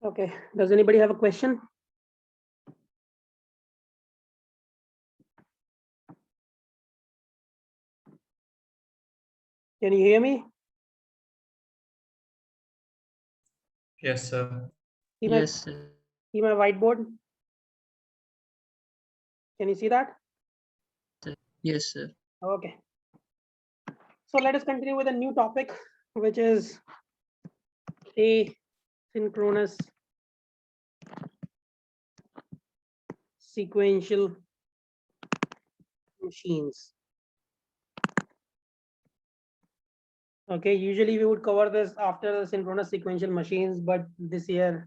Okay, does anybody have a question? Can you hear me? Yes, sir. See my, Yes, sir. see my whiteboard? Can you see that? Yes, sir. Okay. So let us continue with a new topic, which is asynchronous sequential machines. Okay, usually we would cover this after the synchronous sequential machines, but this year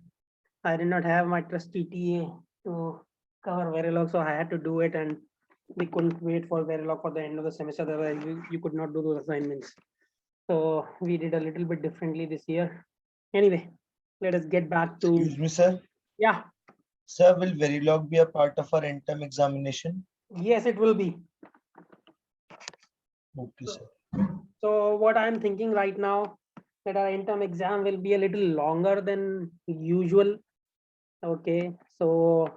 I did not have my trusty TA to cover Verilog, so I had to do it, and we couldn't wait for Verilog for the end of the semester. Otherwise, you could not do those assignments. So we did a little bit differently this year. Anyway, let us get back to. Excuse me, sir. Yeah. Sir, will Verilog be a part of our end-term examination? Yes, it will be. Okay, sir. So what I'm thinking right now, that our interim exam will be a little longer than usual. Okay, so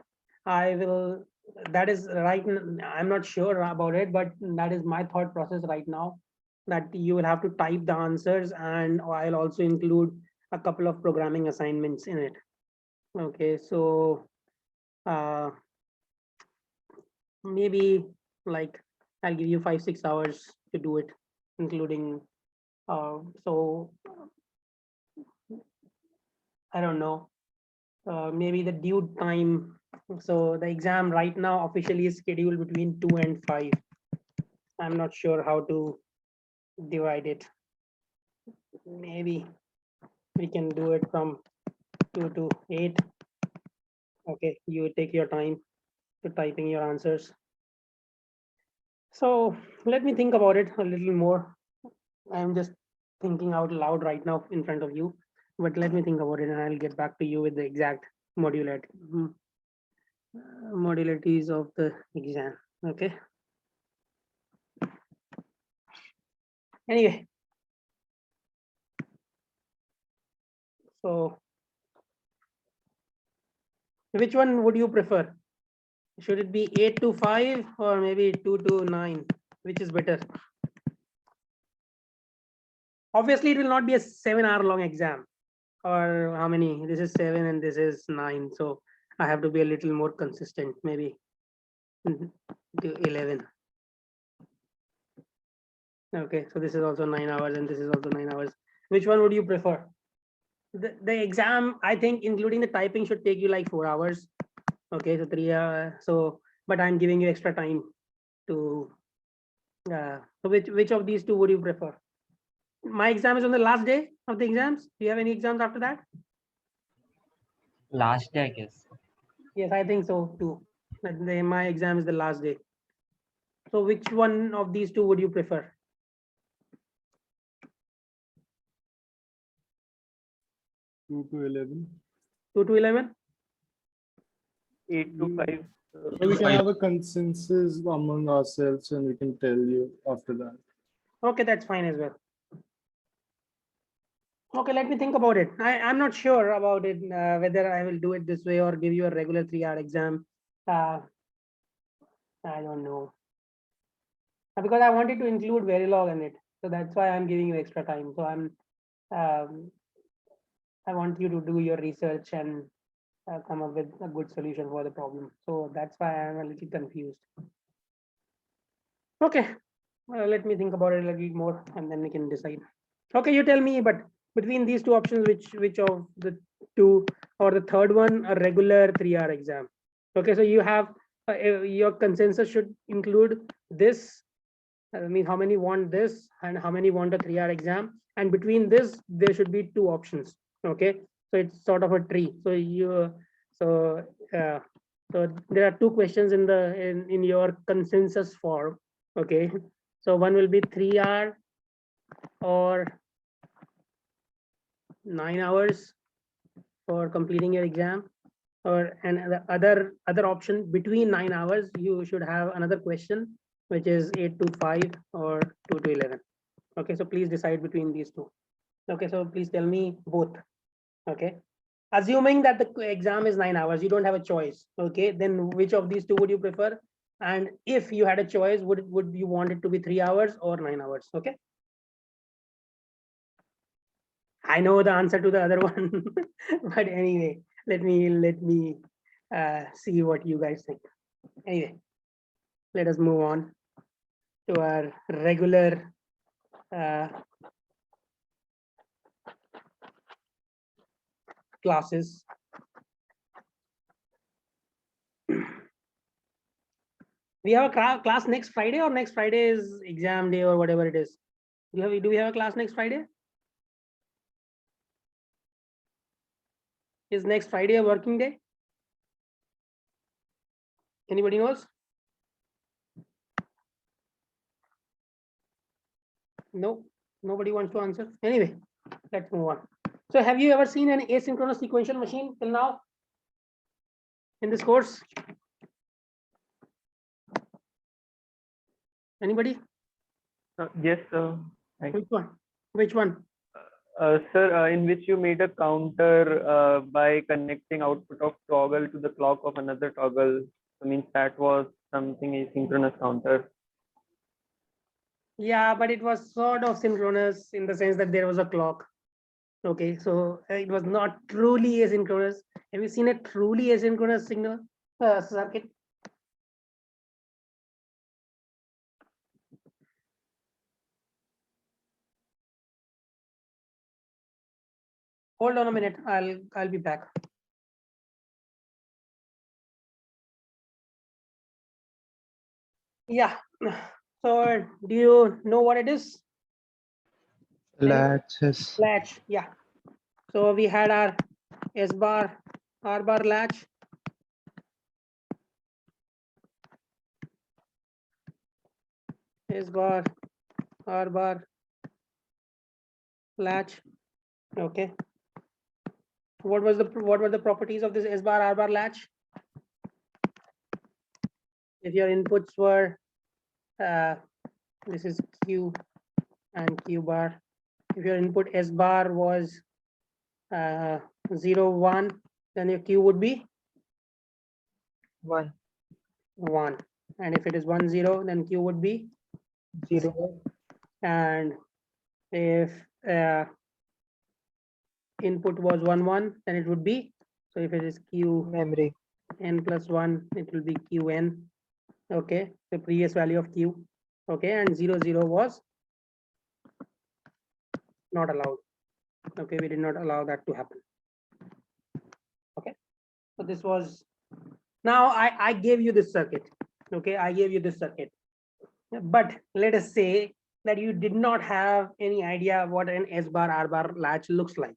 I will, that is right, I'm not sure about it, but that is my thought process right now, that you will have to type the answers, and I'll also include a couple of programming assignments in it. Okay, so maybe like I'll give you 5-6 hours to do it, including so I don't know, maybe the due time. So the exam right now officially is scheduled between 2 and 5. I'm not sure how to divide it. Maybe we can do it from 2 to 8. Okay, you take your time to typing your answers. So let me think about it a little more. I'm just thinking out loud right now in front of you, but let me think about it and I'll get back to you with the exact modularities of the exam. Okay. Anyway, so which one would you prefer? Should it be 8 to 5 or maybe 2 to 9? Which is better? Obviously, it will not be a 7-hour long exam. Or how many? This is 7 and this is 9. So I have to be a little more consistent, maybe to 11. Okay, so this is also 9 hours and this is also 9 hours. Which one would you prefer? The exam, I think, including the typing, should take you like 4 hours. Okay, so 3 hours. So, but I'm giving you extra time to. So which of these two would you prefer? My exam is on the last day of the exams. Do you have any exams after that? Last day, I guess. Yes, I think so too. My exam is the last day. So which one of these two would you prefer? 2 to 11. 2 to 11? 8 to 5. So we can have a consensus among ourselves and we can tell you after that. Okay, that's fine as well. Okay, let me think about it. I'm not sure about it, whether I will do it this way or give you a regular 3-hour exam. I don't know. Because I wanted to include Verilog in it. So that's why I'm giving you extra time. So I want you to do your research and come up with a good solution for the problem. So that's why I'm a little confused. Okay, let me think about it a little more and then we can decide. Okay, you tell me, but between these two options, which of the two, or the third one, a regular 3-hour exam? Okay, so you have your consensus should include this. I mean, how many want this and how many want a 3-hour exam? And between this, there should be two options. Okay, so it's sort of a tree. So so there are two questions in your consensus form. Okay, so one will be 3-hour or 9 hours for completing your exam, and the other option between 9 hours, you should have another question, which is 8 to 5 or 2 to 11. Okay, so please decide between these two. Okay, so please tell me both. Okay, assuming that the exam is 9 hours, you don't have a choice. Okay, then which of these two would you prefer? And if you had a choice, would you want it to be 3 hours or 9 hours? Okay. I know the answer to the other one, but anyway, let me see what you guys think. Anyway, let us move on to our regular classes. We have a class next Friday, or next Friday is exam day or whatever it is. Do we have a class next Friday? Is next Friday a working day? Anybody knows? No, nobody wants to answer. Anyway, let's move on. So have you ever seen an asynchronous sequential machine till now in this course? Anybody? Yes, sir. Which one? Which one? Sir, in which you made a counter by connecting output of toggle to the clock of another toggle. So means that was something asynchronous counter. Yeah, but it was sort of synchronous in the sense that there was a clock. Okay, so it was not truly asynchronous. Have you seen a truly asynchronous signal circuit? Hold on a minute. I'll be back. Yeah. So do you know what it is? Latches. Latch. Yeah. So we had our S bar, R bar latch. S bar, R bar latch. Okay. What were the properties of this S bar, R bar latch? If your inputs were this is Q and Q bar. If your input S bar was 0, 1, then your Q would be 1, 1. And if it is 1, 0, then Q would be 0. And if input was 1, 1, then it would be, so if it is Q Memory. n plus 1, it will be Qn. Okay, the previous value of Q. Okay, and 0, 0 was not allowed. Okay, we did not allow that to happen. Okay, so this was, now I gave you this circuit. Okay, I gave you this circuit, but let us say that you did not have any idea what an S bar R bar latch looks like.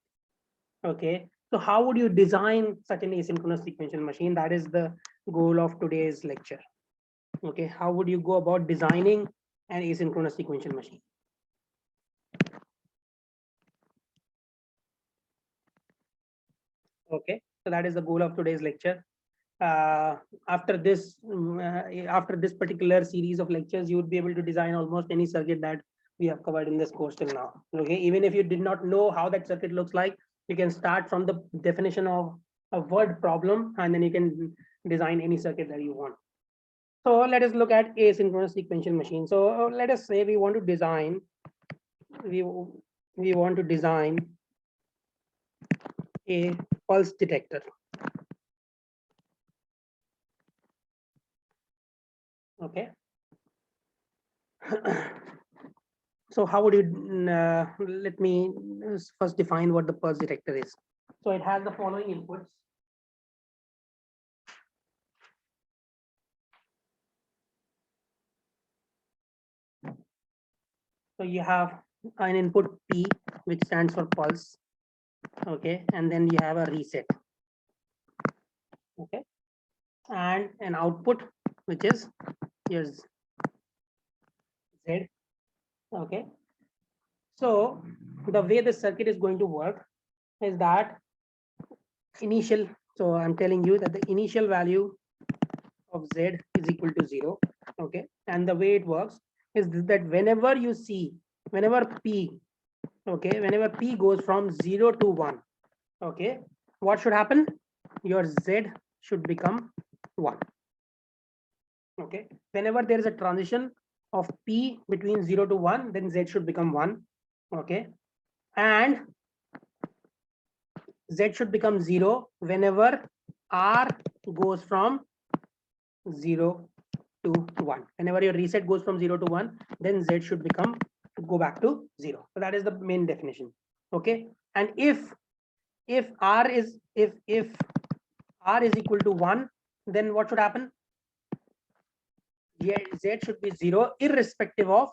Okay, so how would you design such an asynchronous sequential machine? That is the goal of today's lecture. Okay, how would you go about designing an asynchronous sequential machine? Okay, so that is the goal of today's lecture. After this particular series of lectures, you would be able to design almost any circuit that we have covered in this course till now. Okay, even if you did not know how that circuit looks like, you can start from the definition of a word problem, and then you can design any circuit that you want. So let us look at asynchronous sequential machine. So let us say we want to design a pulse detector. Okay. So how would you let me first define what the pulse detector is. So it has the following inputs. So you have an input P, which stands for pulse. Okay, and then you have a reset. Okay, and an output, which is here's Z. Okay, so the way the circuit is going to work is that initial, so I'm telling you that the initial value of Z is equal to 0. Okay, and the way it works is that whenever P, okay, whenever P goes from 0 to 1, okay, what should happen? Your Z should become 1. Okay, whenever there is a transition of P between 0 to 1, then Z should become 1. Okay, and Z should become 0 whenever R goes from 0 to 1. Whenever your reset goes from 0 to 1, then Z should go back to 0. So that is the main definition. Okay, and if R is equal to 1, then what should happen? Z should be 0 irrespective of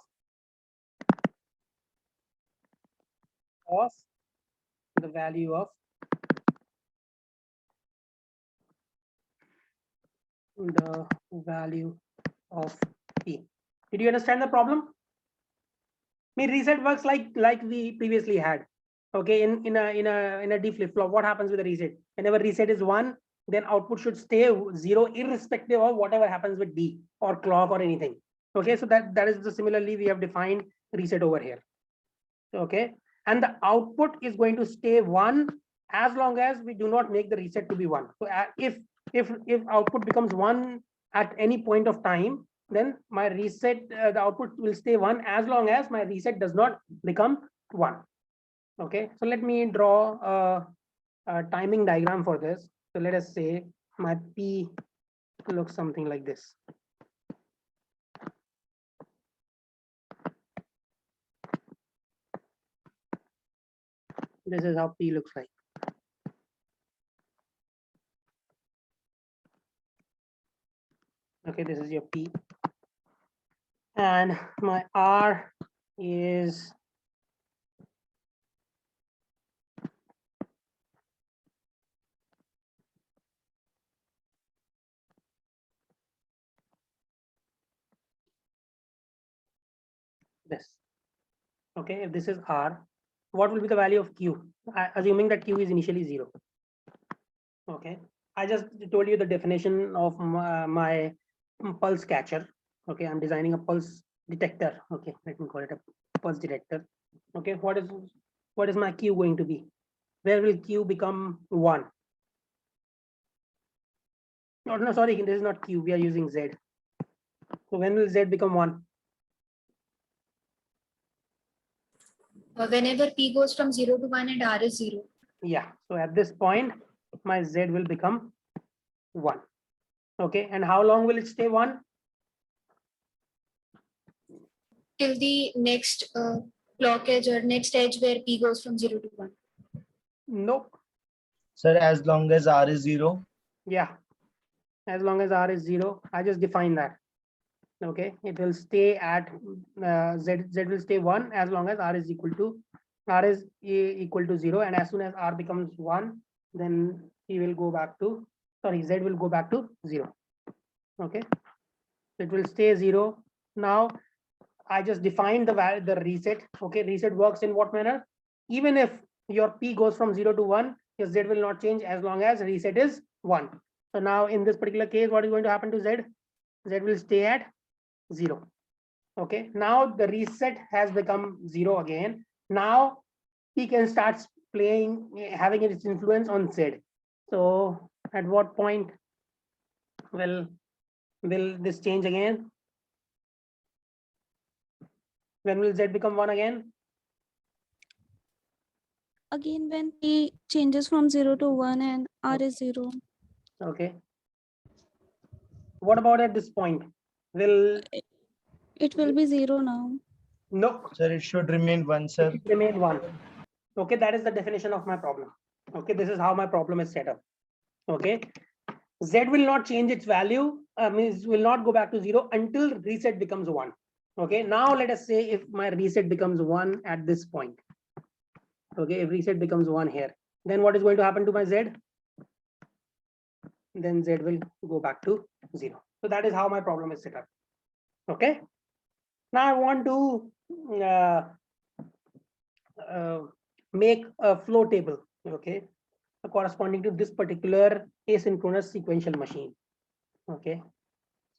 the value of P. Did you understand the problem? Reset works like we previously had. Okay, in a D flip-flop, what happens with the reset? Whenever reset is 1, then output should stay 0 irrespective of whatever happens with D or clock or anything. Okay, so that is the similarly we have defined reset over here. Okay, and the output is going to stay 1 as long as we do not make the reset to be 1. So if output becomes 1 at any point of time, then my reset, the output will stay 1 as long as my reset does not become 1. Okay, so let me draw a timing diagram for this. So let us say my P looks something like this. This is how P looks like. Okay, this is your P. And my R is this. Okay, if this is R, what will be the value of Q? Assuming that Q is initially 0. Okay, I just told you the definition of my pulse catcher. Okay, I'm designing a pulse detector. Okay, let me call it a pulse detector. Okay, what is my Q going to be? Where will Q become 1? No, sorry, this is not Q. We are using Z. So when will Z become 1? Whenever P goes from 0 to 1 and R is 0. Yeah, so at this point, my Z will become 1. Okay, and how long will it stay 1? Till the next clock edge or next edge where P goes from 0 to 1. Nope. Sir, as long as R is 0. Yeah, as long as R is 0, I just define that. Okay, it will stay at Z will stay 1 as long as R is equal to 0, and as soon as R becomes 1, then he will go back to, Z will go back to 0. Okay, it will stay 0. Now I just defined the reset. Okay, reset works in what manner? Even if your P goes from 0 to 1, your Z will not change as long as reset is 1. So now in this particular case, what is going to happen to Z? Z will stay at 0. Okay, now the reset has become 0 again. Now P can start playing, having its influence on Z. So at what point will this change again? When will Z become 1 again? Again, when P changes from 0 to 1 and R is 0. Okay. What about at this point? It will be 0 now. No. Sir, it should remain 1, sir. It should remain 1. Okay, that is the definition of my problem. Okay, this is how my problem is set up. Okay, Z will not change its value, means will not go back to 0 until reset becomes 1. Okay, now let us say if my reset becomes 1 at this point. Okay, if reset becomes 1 here, then what is going to happen to my Z? Then Z will go back to 0. So that is how my problem is set up. Okay, now I want to make a flow table. Okay, corresponding to this particular asynchronous sequential machine. Okay,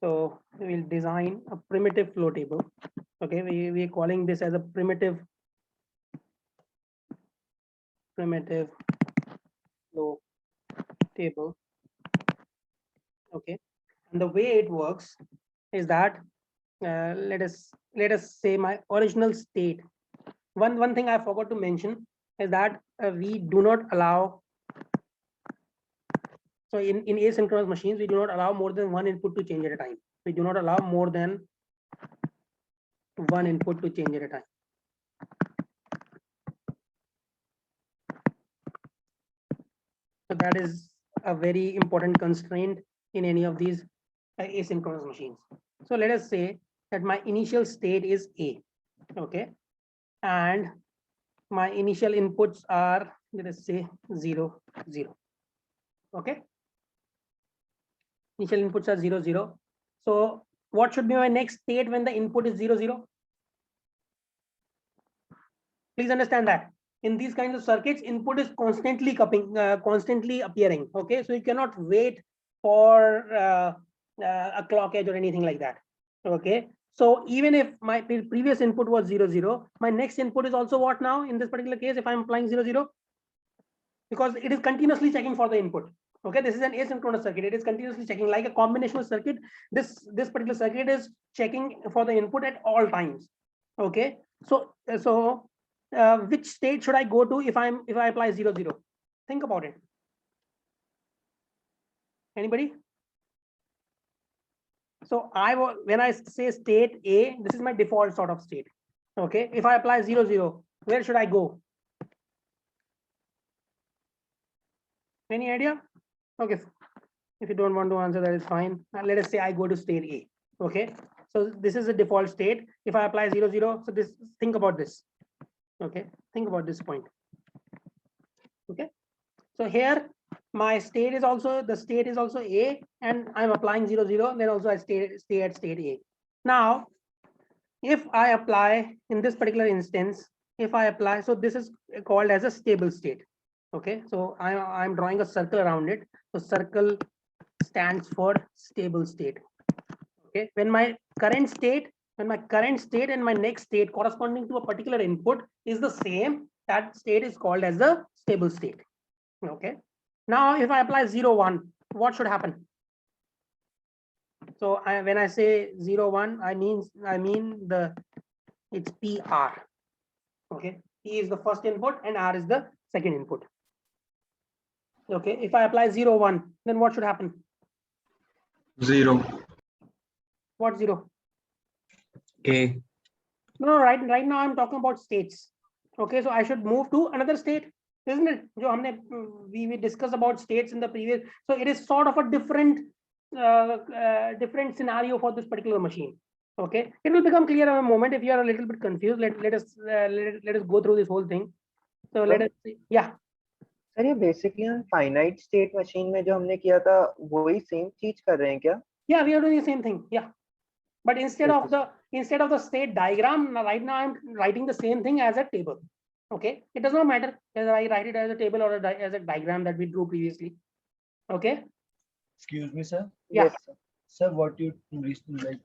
so we will design a primitive flow table. Okay, we are calling this as a primitive flow table. Okay, and the way it works is that let us say my original state. One thing I forgot to mention is that we do not allow. So in asynchronous machines, we do not allow more than one input to change at a time. We do not allow more than one input to change at a time. So that is a very important constraint in any of these asynchronous machines. So let us say that my initial state is A, okay, and my initial inputs are, let us say 0, 0, okay. Initial inputs are 0, 0. So what should be my next state when the input is 0, 0? Please understand that in these kinds of circuits, input is constantly constantly appearing. Okay, so you cannot wait for a clock edge or anything like that. Okay, so even if my previous input was 0, 0, my next input is also what now in this particular case, if I'm applying 0, 0, because it is continuously checking for the input. Okay, this is an asynchronous circuit. It is continuously checking like a combinational circuit. This particular circuit is checking for the input at all times. Okay, so which state should I go to if I apply 0, 0? Think about it. Anybody? So when I say state A, this is my default sort of state. Okay, if I apply 0, 0, where should I go? Any idea? Okay, if you don't want to answer, that is fine. Let us say I go to state A. Okay, so this is the default state. If I apply 0, 0, so this, think about this. Okay, think about this point. Okay, so here my state is also A, and I'm applying 0, 0, then also I stay at state A. Now if I apply in this particular instance, if I apply, so this is called as a stable state. Okay, so I'm drawing a circle around it. So circle stands for stable state. Okay, when my current state and my next state corresponding to a particular input is the same, that state is called as the stable state. Okay, now if I apply 0, 1, what should happen? So when I say 0, 1, I mean it's PR. Okay, P is the first input and R is the second input. Okay, if I apply 0, 1, then what should happen? 0. What 0? A. No, right now I'm talking about states. Okay, so I should move to another state, isn't it? We discussed about states in the previous. So it is sort of a different scenario for this particular machine. Okay, it will become clear in a moment. If you are a little bit confused, let us go through this whole thing. So let us see. Yeah. Sir ये basically हम finite state machine में जो हमने किया था वही same चीज कर रहे हैं क्या? Yeah, we are doing the same thing. Yeah, but instead of the state diagram, right now I'm writing the same thing as a table. Okay, it does not matter whether I write it as a table or as a diagram that we drew previously. Okay. Excuse me, sir. Yeah. Yes, sir. Sir, what you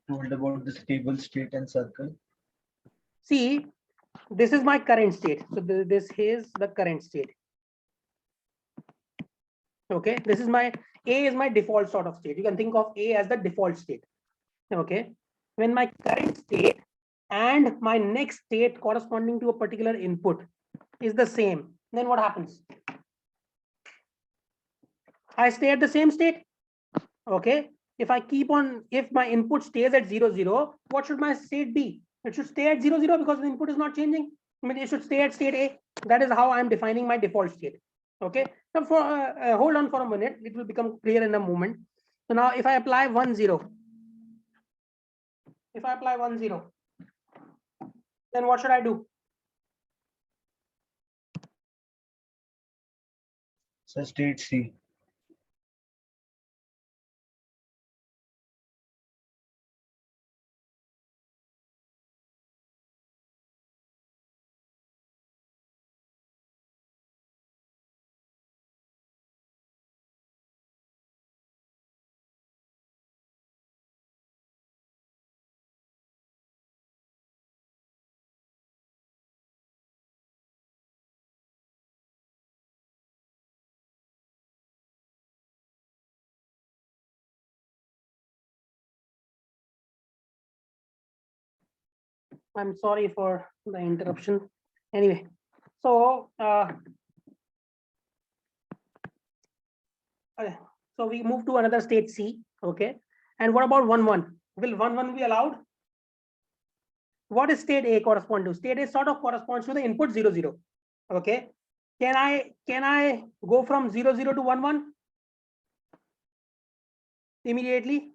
told about the stable state and circle? See, this is my current state. So this is the current state. Okay, this is my A is my default sort of state. You can think of A as the default state. Okay, when my current state and my next state corresponding to a particular input is the same, then what happens? I stay at the same state. Okay, if my input stays at 0, 0, what should my state be? It should stay at 0, 0 because the input is not changing. I mean, it should stay at state A. That is how I'm defining my default state. Okay, now hold on for a minute, it will become clear in a moment. So now if I apply 1, 0, then what should I do? So state C. I'm sorry for the interruption. Anyway, so so we move to another state C. Okay, and what about 1-1? Will 1-1 be allowed? What is state A correspond to? State A sort of corresponds to the input 0-0. Okay, can I go from 0-0 to 1-1 immediately?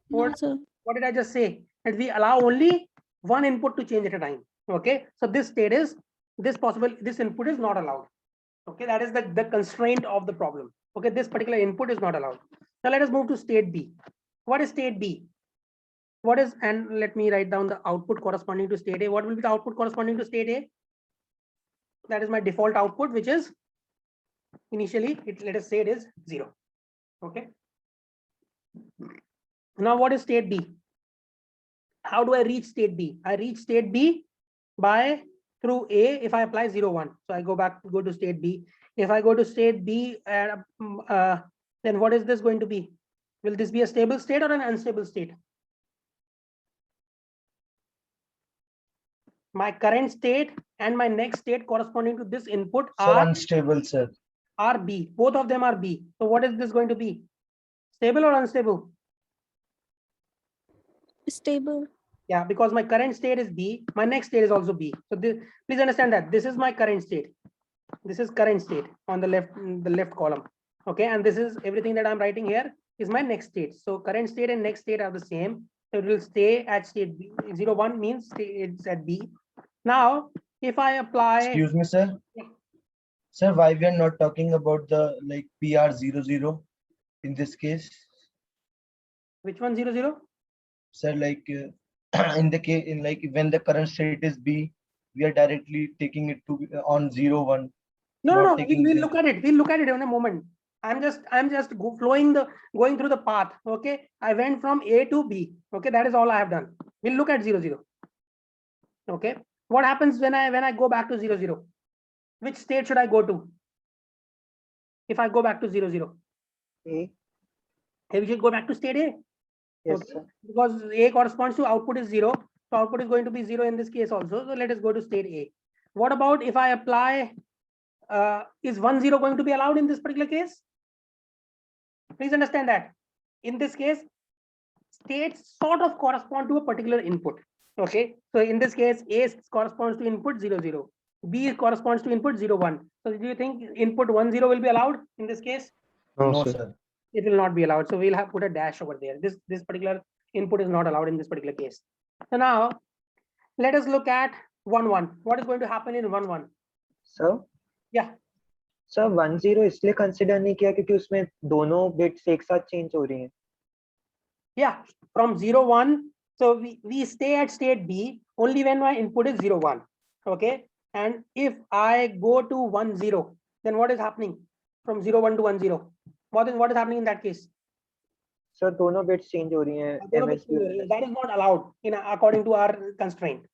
No, sir. What did I just say? That we allow only one input to change at a time. Okay, so this state is this input is not allowed. Okay, that is the constraint of the problem. Okay, this particular input is not allowed. Now let us move to state B. What is state B? What is, and let me write down the output corresponding to state A. What will be the output corresponding to state A? That is my default output, which is initially, let us say it is 0. Okay. Now what is state B? How do I reach state B? I reach state B by through A if I apply 0-1. So I go to state B. If I go to state B, then what is this going to be? Will this be a stable state or an unstable state? My current state and my next state corresponding to this input Sir, are unstable, sir. B. Both of them are B. So what is this going to be? Stable or unstable? Stable. Yeah, because my current state is B, my next state is also B. So this, please understand that this is my current state. This is current state on the left column. Okay, and this is everything that I'm writing here is my next state. So current state and next state are the same. So it will stay at state B. 0-1 means it's at B. Now, if I apply. Excuse me, sir. Yeah. Sir, why we are not talking about the like PR00 in this case? Which one 0-0? Sir, like in the case in like when the current state is B, we are directly taking it to on 0-1. No, we'll look at it. We'll look at it in a moment. I'm just going through the path. Okay, I went from A to B. Okay, that is all I have done. We'll look at 0-0. Okay, what happens when I go back to 0-0? Which state should I go to? If I go back to 0-0, A. we should go back to state A. Yes, Okay, sir. because A corresponds to output is 0, so output is going to be 0 in this case also. So let us go to state A. What about if I apply? Is 1-0 going to be allowed in this particular case? Please understand that in this case, states sort of correspond to a particular input. Okay, so in this case, A corresponds to input 0-0, B corresponds to input 0-1. So do you think input 1-0 will be allowed in this case? No, sir. It will not be allowed. So we'll have put a dash over there. This particular input is not allowed in this particular case. So now let us look at 1-1. What is going to happen in 1-1? Sir? Yeah. Sir 1-0 इसलिए consider नहीं किया क्योंकि उसमें दोनों bits एक साथ change हो रही हैं. Yeah, from 0-1, so we stay at state B only when my input is 0-1. Okay, and if I go to 1-0, then what is happening from 0-1 to 1-0? What is happening in that case? Sir दोनों bits change हो रही हैं. That is not allowed in according to our constraint.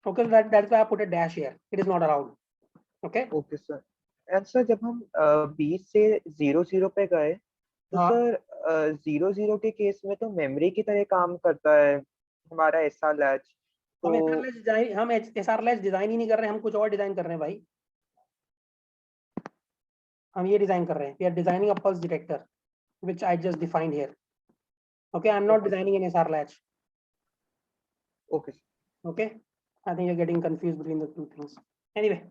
Okay, that's why I put a dash here. It is not allowed. Okay. Okay, sir. And sir, जब हम 20 से 0-0 पे गए तो सर 0-0 के केस में तो मेमोरी की तरह काम करता है हमारा SR लैच. हम SR लैच डिजाइन ही नहीं कर रहे, हम कुछ और डिजाइन कर रहे हैं भाई. हम ये डिजाइन कर रहे हैं. We are designing a pulse detector, which I just defined here. Okay, I'm not designing an SR latch. Okay. Okay, I think you're getting confused between the two things. Anyway,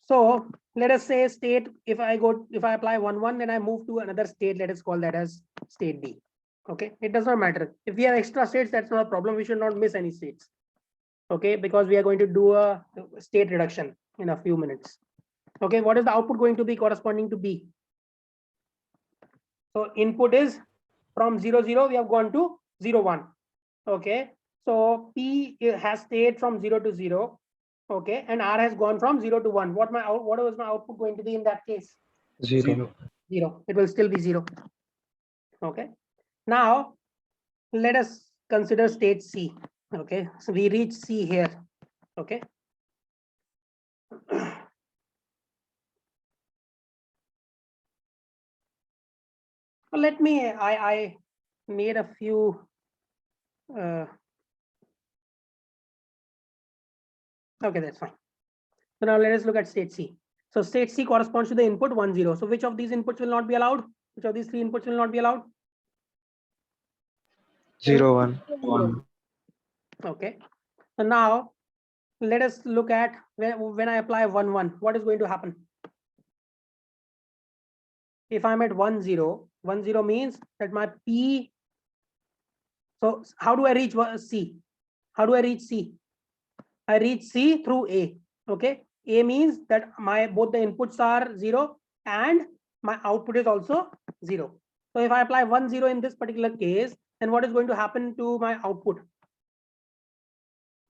so let us say state, if I apply 1-1, then I move to another state. Let us call that as state D. Okay, it does not matter. If we have extra states, that's not a problem. We should not miss any states. Okay, because we are going to do a state reduction in a few minutes. Okay, what is the output going to be corresponding to B? So input is from 0-0, we have gone to 0-1. Okay, so P has stayed from 0 to 0. Okay, and R has gone from 0 to 1. What was my output going to be in that case? 0. It will still be 0. Okay, now let us consider state C. Okay, so we reach C here. Okay. Let me, I made a few Okay, that's fine. So now let us look at state C. So state C corresponds to the input 1, 0. So which of these inputs will not be allowed? Which of these three inputs will not be allowed? 0, 1. 1. Okay. So now let us look at when I apply 1, 1, what is going to happen? If I'm at 1, 0, 1, 0 means that my P. So how do I reach C? How do I reach C? I reach C through A. Okay. A means that my both the inputs are 0 and my output is also 0. So if I apply 1, 0 in this particular case, then what is going to happen to my output?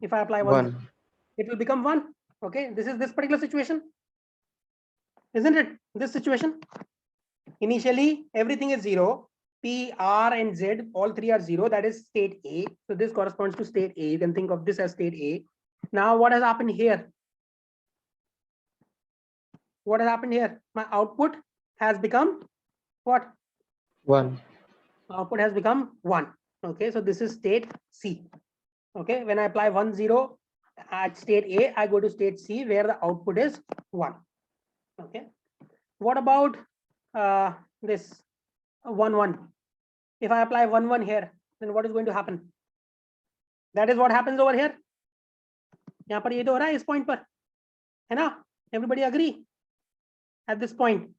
If I apply 1, 1. it will become 1. Okay. This is this particular situation. Isn't it? This situation. Initially, everything is 0. P, R, and Z, all three are 0. That is state A. So this corresponds to state A. You can think of this as state A. Now, what has happened here? What has happened here? My output has become what? 1. Output has become 1. Okay, so this is state C. Okay, when I apply 1, 0 at state A, I go to state C where the output is 1. Okay, what about this 1, 1? If I apply 1, 1 here, then what is going to happen? That is what happens over here. यहाँ पर ये तो हो रहा है इस point पर, है ना? Everybody agree? At this point,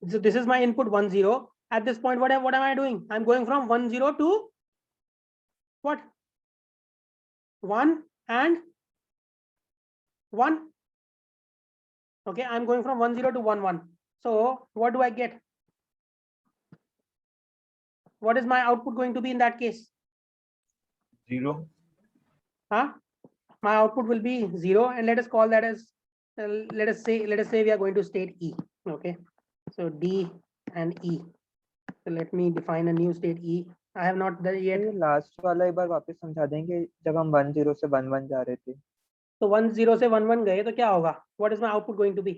so this is my input 1, 0. At this point, what am I doing? I'm going from 1, 0 to what? 1 and 1. Okay, I'm going from 1, 0 to 1, 1. So what do I get? What is my output going to be in that case? 0. Huh? My output will be 0, and let us call that as let us say we are going to state E. Okay, so D and E. So let me define a new state E. I have not done yet. ये last वाला एक बार वापस समझा देंगे जब हम 1, 0 से 1, 1 जा रहे थे. तो 1, 0 से 1, 1 गए तो क्या होगा? What is my output going to be?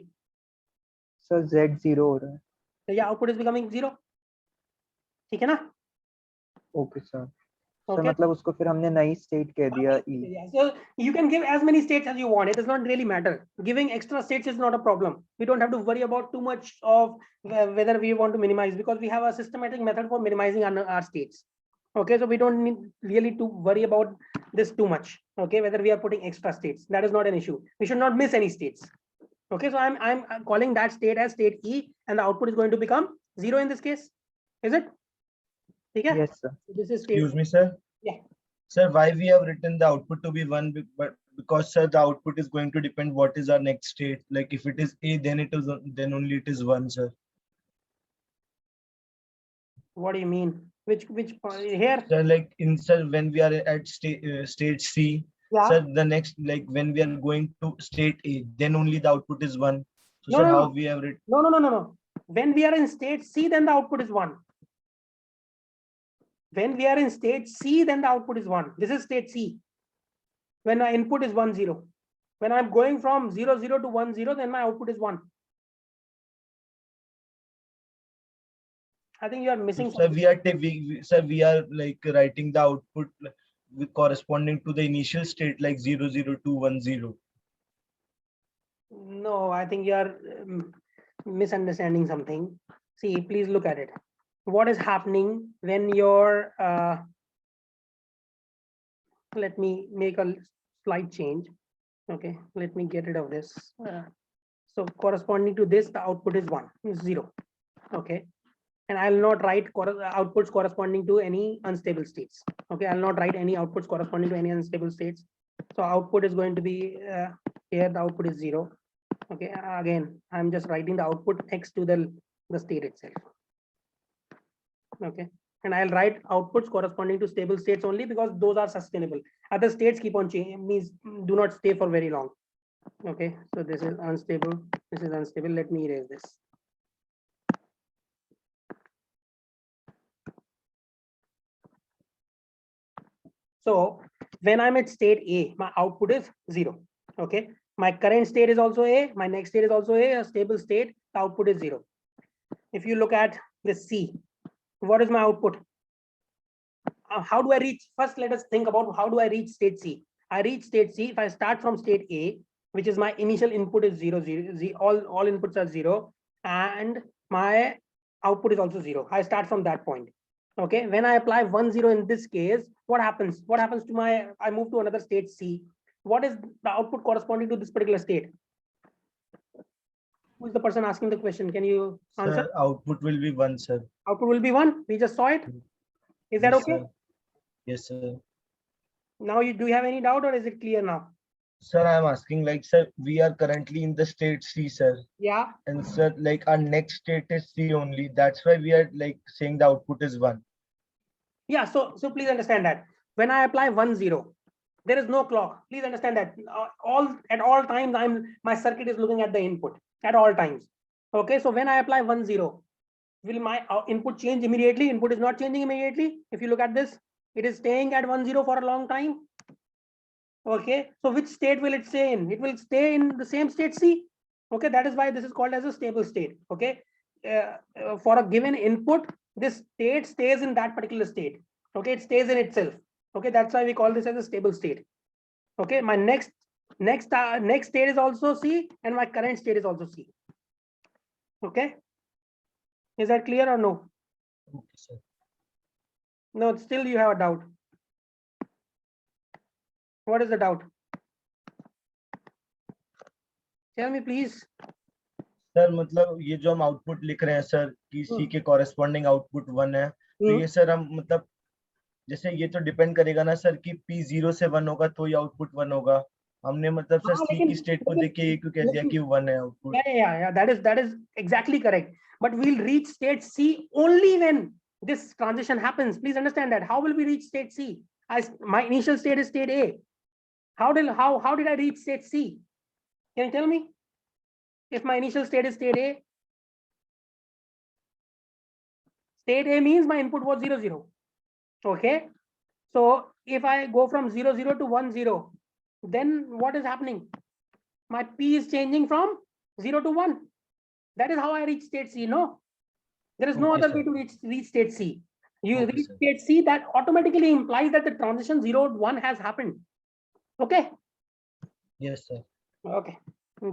Sir Z 0 हो रहा है. So your output is becoming 0. ठीक है ना? Okay sir. Sir Okay. मतलब उसको फिर हमने नई स्टेट कह दिया E. Yeah, so you can give as many states as you want. It does not really matter. Giving extra states is not a problem. We don't have to worry about too much of whether we want to minimize, because we have a systematic method for minimizing our states. Okay, so we don't need really to worry about this too much. Okay, whether we are putting extra states, that is not an issue. We should not miss any states. Okay, so I'm calling that state as state E, and the output is going to become 0 in this case. Is it? Okay. Yes sir. This is state. Excuse me, sir. Yeah. Sir, why we have written the output to be 1? But because sir, the output is going to depend what is our next state. Like if it is A, then then only it is 1, sir. What do you mean? Which here? Sir, like in sir, when we are at state C, Yeah. sir, the next, like when we are going to state A, then only the output is 1. So No, sir, no, how no. we have written? No. When we are in state C, then the output is 1. When we are in state C, then the output is 1. This is state C. When my input is 1, 0. When I'm going from 0, 0 to 1, 0, then my output is 1. I think you are missing Sir, something. sir, we are like writing the output corresponding to the initial state, like 0, 0, 2, 1, 0. No, I think you are misunderstanding something. See, please look at it. What is happening when your let me make a slight change. Okay, let me get rid of this. So corresponding to this, the output is 1, 0. Okay, and I'll not write outputs corresponding to any unstable states. Okay, I'll not write any outputs corresponding to any unstable states. So output is going to be here. The output is 0. Okay, again, I'm just writing the output next to the state itself. Okay, and I'll write outputs corresponding to stable states only because those are sustainable. Other states keep on changing, means do not stay for very long. Okay, so this is unstable. This is unstable. Let me erase this. So when I'm at state A, my output is 0. Okay, my current state is also A, my next state is also a stable state, the output is 0. If you look at the C, what is my output? How do I reach? First, let us think about how do I reach state C. I reach state C. If I start from state A, which is my initial input is 0, 0, all inputs are 0, and my output is also 0. I start from that point. Okay, when I apply 1, 0 in this case, what happens? What happens to my, I move to another state C. What is the output corresponding to this particular state? Who is the person asking the question? Can you answer? Sir, output will be 1, sir. Output will be 1. We just saw it. Is that Yes, okay? sir. Yes, sir. Now, do you have any doubt, or is it clear now? Sir, I'm asking, like, sir, we are currently in the state C, sir. Yeah. And sir, like our next state is C only. That's why we are like saying the output is 1. Yeah. So please understand that when I apply 1, 0, there is no clock. Please understand that at all times my circuit is looking at the input at all times. Okay. So when I apply 1, 0, will my input change immediately? Input is not changing immediately. If you look at this, it is staying at 1, 0 for a long time. Okay. So which state will it stay in? It will stay in the same state C. Okay. That is why this is called as a stable state. Okay. For a given input, this state stays in that particular state. Okay. It stays in itself. Okay. That's why we call this as a stable state. Okay. My next state is also C, and my current state is also C. Okay. Is that clear or no? Okay, sir. No, still you have a doubt. What is the doubt? Tell me, please. Sir मतलब ये जो हम output लिख रहे हैं sir कि सी के corresponding output 1 है, तो ये सर हम मतलब जैसे ये तो डिपेंड करेगा ना सर कि P 0 से 1 होगा तो ये आउटपुट 1 होगा. हमने मतलब सर सी की स्टेट को देख के ये क्यों कह दिया कि 1 है output. Yeah. That is exactly correct. But we'll reach state C only when this transition happens. Please understand that. How will we reach state C? My initial state is state A. How did I reach state C? Can you tell me? If my initial state is state A, state A means my input was 0, 0. Okay. So if I go from 0, 0 to 1, 0, then what is happening? My P is changing from 0 to 1. That is how I reach state C. No, there is no Okay, other sir. way to reach state C. You Okay, reach sir. state C, that automatically implies that the transition 0 to 1 has happened. Okay. Yes, sir. Okay.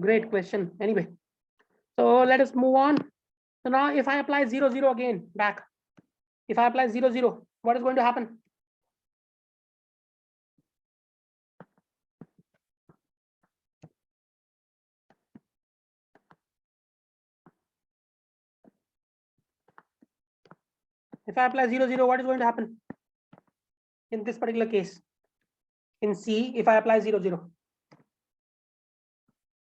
Great question. Anyway, so let us move on. So now if I apply 0, 0 again back, if I apply 0, 0, what is going to happen? If I apply 0, 0, what is going to happen? In this particular case, in C, if I apply 0, 0,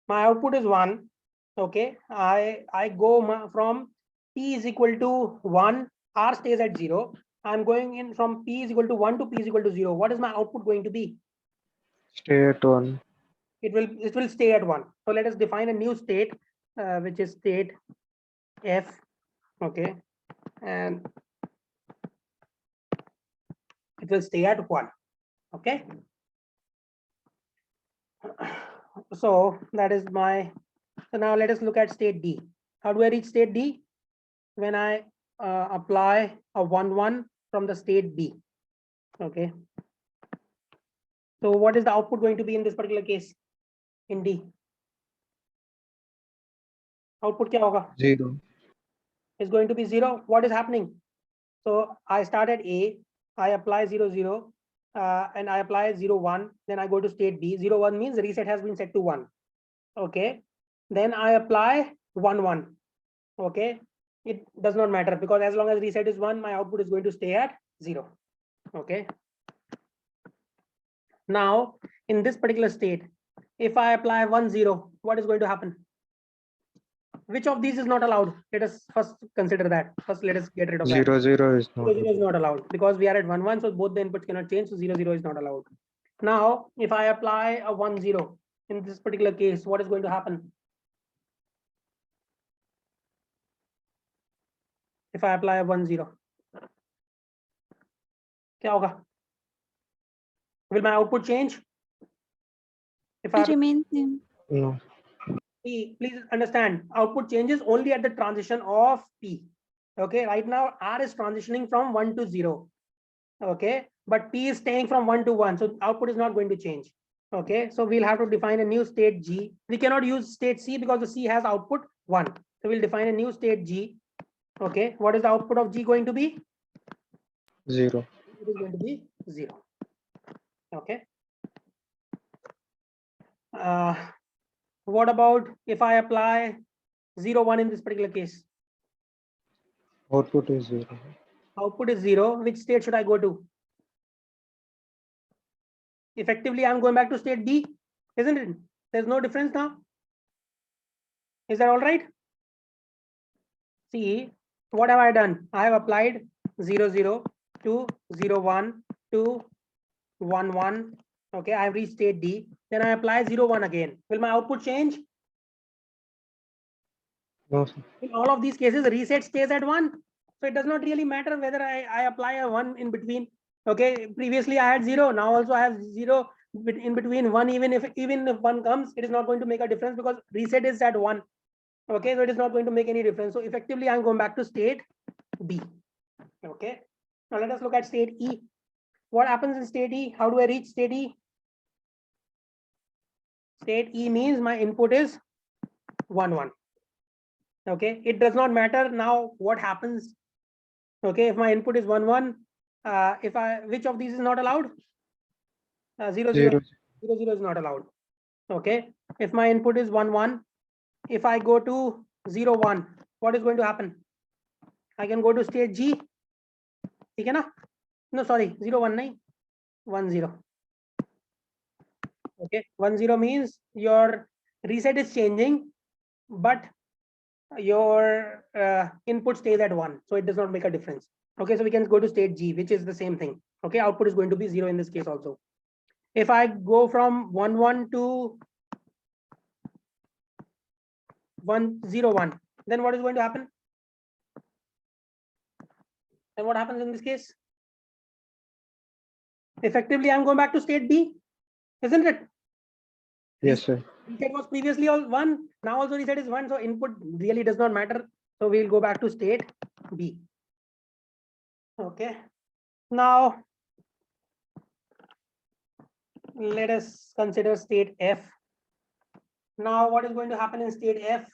my output is 1. Okay, I go from P is equal to 1, R stays at 0. I'm going in from P is equal to 1 to P is equal to 0. What is my output going to be? Stay at 1. It will stay at 1. So let us define a new state, which is state F. Okay, and it will stay at 1. Okay. So that is my, so now let us look at state D. How do I reach state D? When I apply a 1, 1 from the state B. Okay. So what is the output going to be in this particular case in D? Output kya hoga? 0. Is going to be 0. What is happening? So I start at A, I apply 0, 0, and I apply 0, 1. Then I go to state B. 0, 1 means the reset has been set to 1. Okay. Then I apply 1, 1. Okay. It does not matter because as long as reset is 1, my output is going to stay at 0. Okay. Now, in this particular state, if I apply 1, 0, what is going to happen? Which of these is not allowed? Let us first consider that. First, let us get rid of that. 0, 0 is 0, 0 is not allowed because we are at 1, 1. So both the inputs cannot change. So 0, 0 is not allowed. Now, if I apply a 1, 0 in this particular case, what is going to happen? If I apply a 1, 0, kya hoga? Will my output change? If I It remains same. No. please understand, output changes only at the transition of P. Okay, right now R is transitioning from 1 to 0. Okay, but P is staying from 1 to 1, so output is not going to change. Okay, so we'll have to define a new state G. We cannot use state C because the C has output 1. So we'll define a new state G. Okay, what is the output of G going to be? 0. It is going to be 0. Okay. What about if I apply 0, 1 in this particular case? Output is 0. Output is 0. Which state should I go to? Effectively, I'm going back to state B, isn't it? There's no difference now. Is that all right? See, what have I done? I have applied 0, 0 to 0, 1 to 1, 1. Okay, I have reached state D. Then I apply 0, 1 again. Will my output change? No, sir. In all of these cases, the reset stays at 1. So it does not really matter whether I apply a 1 in between. Okay, previously I had 0. Now also I have 0 in between 1. Even if 1 comes, it is not going to make a difference because reset is at 1. Okay, so it is not going to make any difference. So effectively, I'm going back to state B. Okay, now let us look at state E. What happens in state E? How do I reach state E? State E means my input is 1, 1. Okay, it does not matter now what happens. Okay, if my input is 1, 1, which of these is not allowed? 0, 0, 0, 0 is not allowed. Okay, if my input is 1, 1, if I go to 0, 1, what is going to happen? I can go to state G. Okay, na? No, sorry, 0, 1, 9, 1, 0. Okay, 1, 0 means your reset is changing, but your input stays at 1, so it does not make a difference. Okay, so we can go to state G, which is the same thing. Okay, output is going to be 0 in this case also. If I go from 1, 1 to 1, 0, 1, then what is going to happen? Then what happens in this case? Effectively, I'm going back to state B, isn't it? Yes, sir. Reset was previously all 1, now also reset is 1, so input really does not matter. So we'll go back to state B. Okay, now let us consider state F. Now what is going to happen in state F?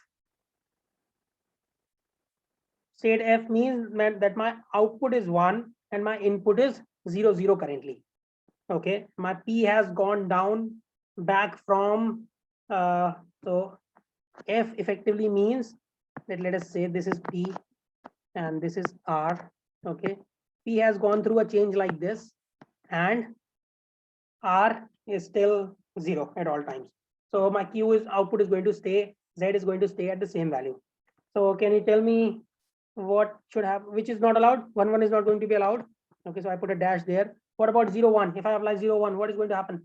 State F means that my output is 1 and my input is 0, 0 currently. Okay, my P has gone down back from so F effectively means that, let us say this is P and this is R. Okay, P has gone through a change like this and R is still 0 at all times. So my Q is output is going to stay, Z is going to stay at the same value. So can you tell me what should have, which is not allowed? 1, 1 is not going to be allowed. Okay, so I put a dash there. What about 0, 1? If I apply 0, 1, what is going to happen?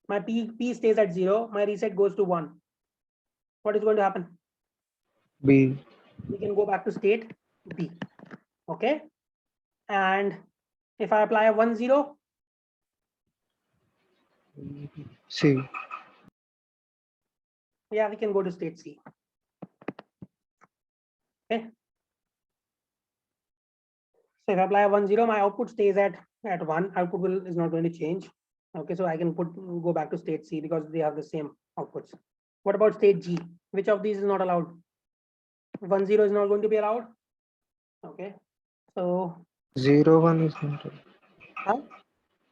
My P stays at 0, my reset goes to 1. What is going to happen? B. We can go back to state B. Okay, and if I apply a 1, 0, C. yeah, we can go to state C. Okay, so if I apply a 1, 0, my output stays at 1. Output is not going to change. Okay, so I can go back to state C because they have the same outputs. What about state G? Which of these is not allowed? 1, 0 is not going to be allowed. Okay, so 0, 1 is not. huh?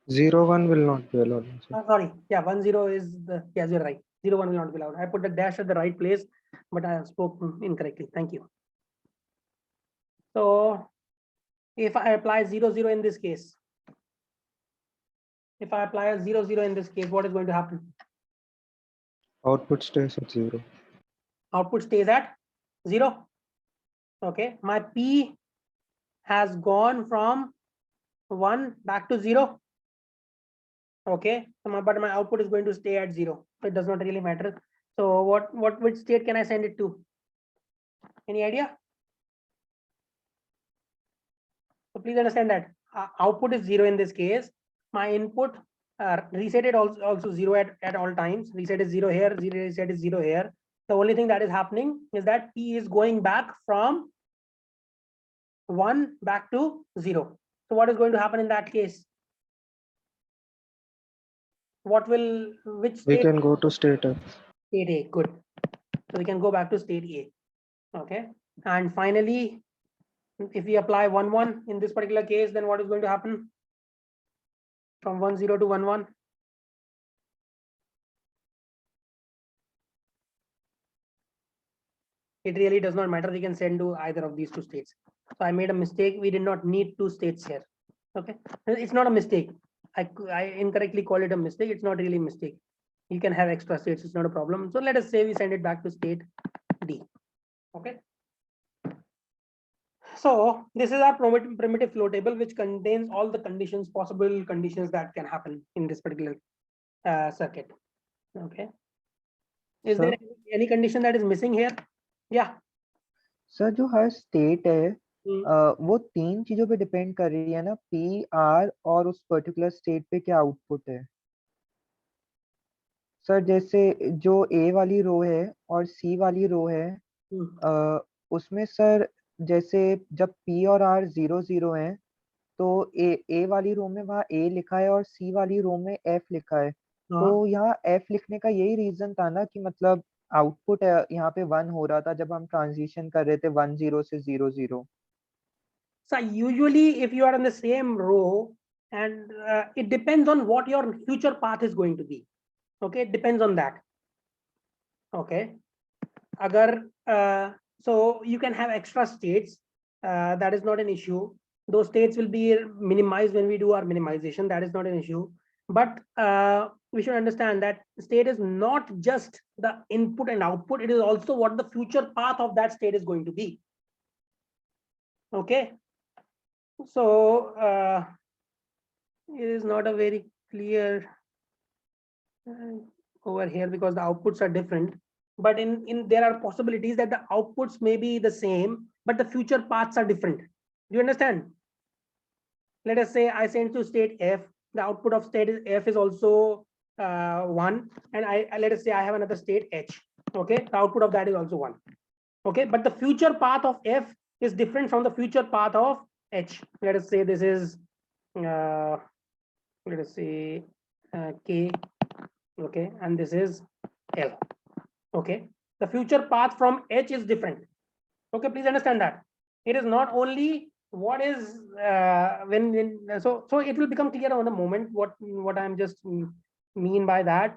0, 1 will not be allowed. Sir. Sorry, yeah, 1, 0 is the, yes, you're right. 0, 1 will not be allowed. I put the dash at the right place, but I spoke incorrectly. Thank you. So if I apply 0, 0 in this case, if I apply a 0, 0 in this case, what is going to happen? Output stays at 0. Output stays at 0. Okay, my P has gone from 1 back to 0. Okay, so but my output is going to stay at 0. So it does not really matter. So which state can I send it to? Any idea? So please understand that output is 0 in this case. My input reset also 0 at all times. Reset is 0 here, reset is 0 here. The only thing that is happening is that P is going back from 1 back to 0. So what is going to happen in that case? what will, which We state? can go to state F. State A, good. So we can go back to state A. Okay. And finally, if we apply 1, 1 in this particular case, then what is going to happen? From 1, 0 to 1, 1. It really does not matter. We can send to either of these two states. So I made a mistake. We did not need two states here. Okay. It's not a mistake. I incorrectly call it a mistake. It's not really a mistake. You can have extra states. It's not a problem. So let us say we send it back to state D. Okay. So this is our primitive flow table, which contains all the conditions, possible conditions that can happen in this particular circuit. Okay. Is there any condition that is missing here? Yeah. Sir जो हर state है वो 3 चीजों पे depend कर रही है ना, P, are और उस पर्टिकुलर स्टेट पे क्या आउटपुट है। सर जैसे जो ए वाली रो है और सी वाली रो है उसमें सर जैसे जब पी और आर 0 0 है तो ए वाली रो में वहाँ ए लिखा है और सी वाली रो में एफ लिखा है। तो यहाँ एफ लिखने का यही रीजन था ना कि मतलब आउटपुट यहाँ पे 1 हो रहा था जब हम ट्रांजिशन कर रहे थे 1 0 से 0 0। So usually if you are in the same row and it depends on what your future path is going to be. Okay, it depends on that. Okay. Agar so you can have extra states, that is not an issue. Those states will be minimized when we do our minimization. That is not an issue. But we should understand that state is not just the input and output. It is also what the future path of that state is going to be. Okay. So it is not a very clear over here because the outputs are different. But in there are possibilities that the outputs may be the same, but the future paths are different. Do you understand? Let us say I send to state F. The output of state F is also 1, and I let us say I have another state H. Okay, the output of that is also 1. Okay, but the future path of F is different from the future path of H. Let us say this is let us say K. Okay, and this is L. Okay, the future path from H is different. Okay, please understand that it is not only what is when so it will become clear on the moment what I'm just mean by that.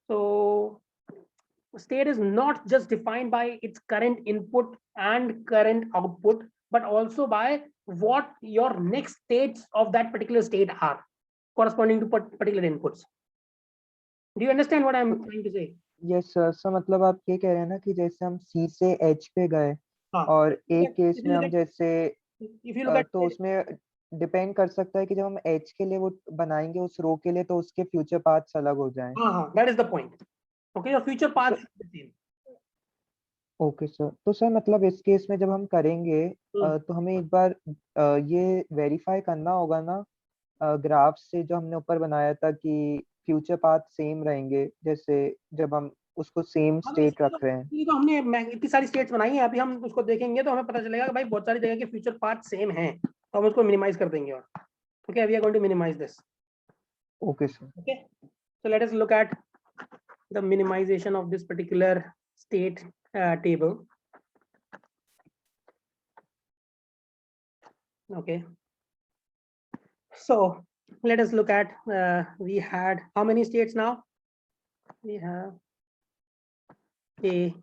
So state is not just defined by its current input and current output, but also by what your next states of that particular state are corresponding to particular inputs. Do you understand what I'm trying to say? Yes sir. Sir मतलब आप ये कह रहे हैं ना कि जैसे हम सी से एच पे गए और एक केस में हम जैसे तो उसमें डिपेंड कर सकता है कि जब हम एच के लिए वो बनाएंगे उस रो के लिए तो उसके फ्यूचर पाथ्स अलग हो जाएं। That is the point. Okay, your future path is the same. Okay sir. तो सर मतलब इस केस में जब हम करेंगे तो हमें एक बार ये वेरीफाई करना होगा ना ग्राफ से जो हमने ऊपर बनाया था कि फ्यूचर पाथ सेम रहेंगे जैसे जब हम उसको सेम स्टेट रख रहे हैं। ये तो हमने इतनी सारी स्टेट्स बनाई हैं, अभी हम उसको देखेंगे तो हमें पता चलेगा कि भाई बहुत सारी जगह के फ्यूचर पाथ सेम हैं, तो हम उसको मिनिमाइज कर देंगे। और okay, we are going to minimize this. Okay sir. Okay, so let us look at the minimization of this particular state table. Okay, so let us look at we had how many states now? We have A,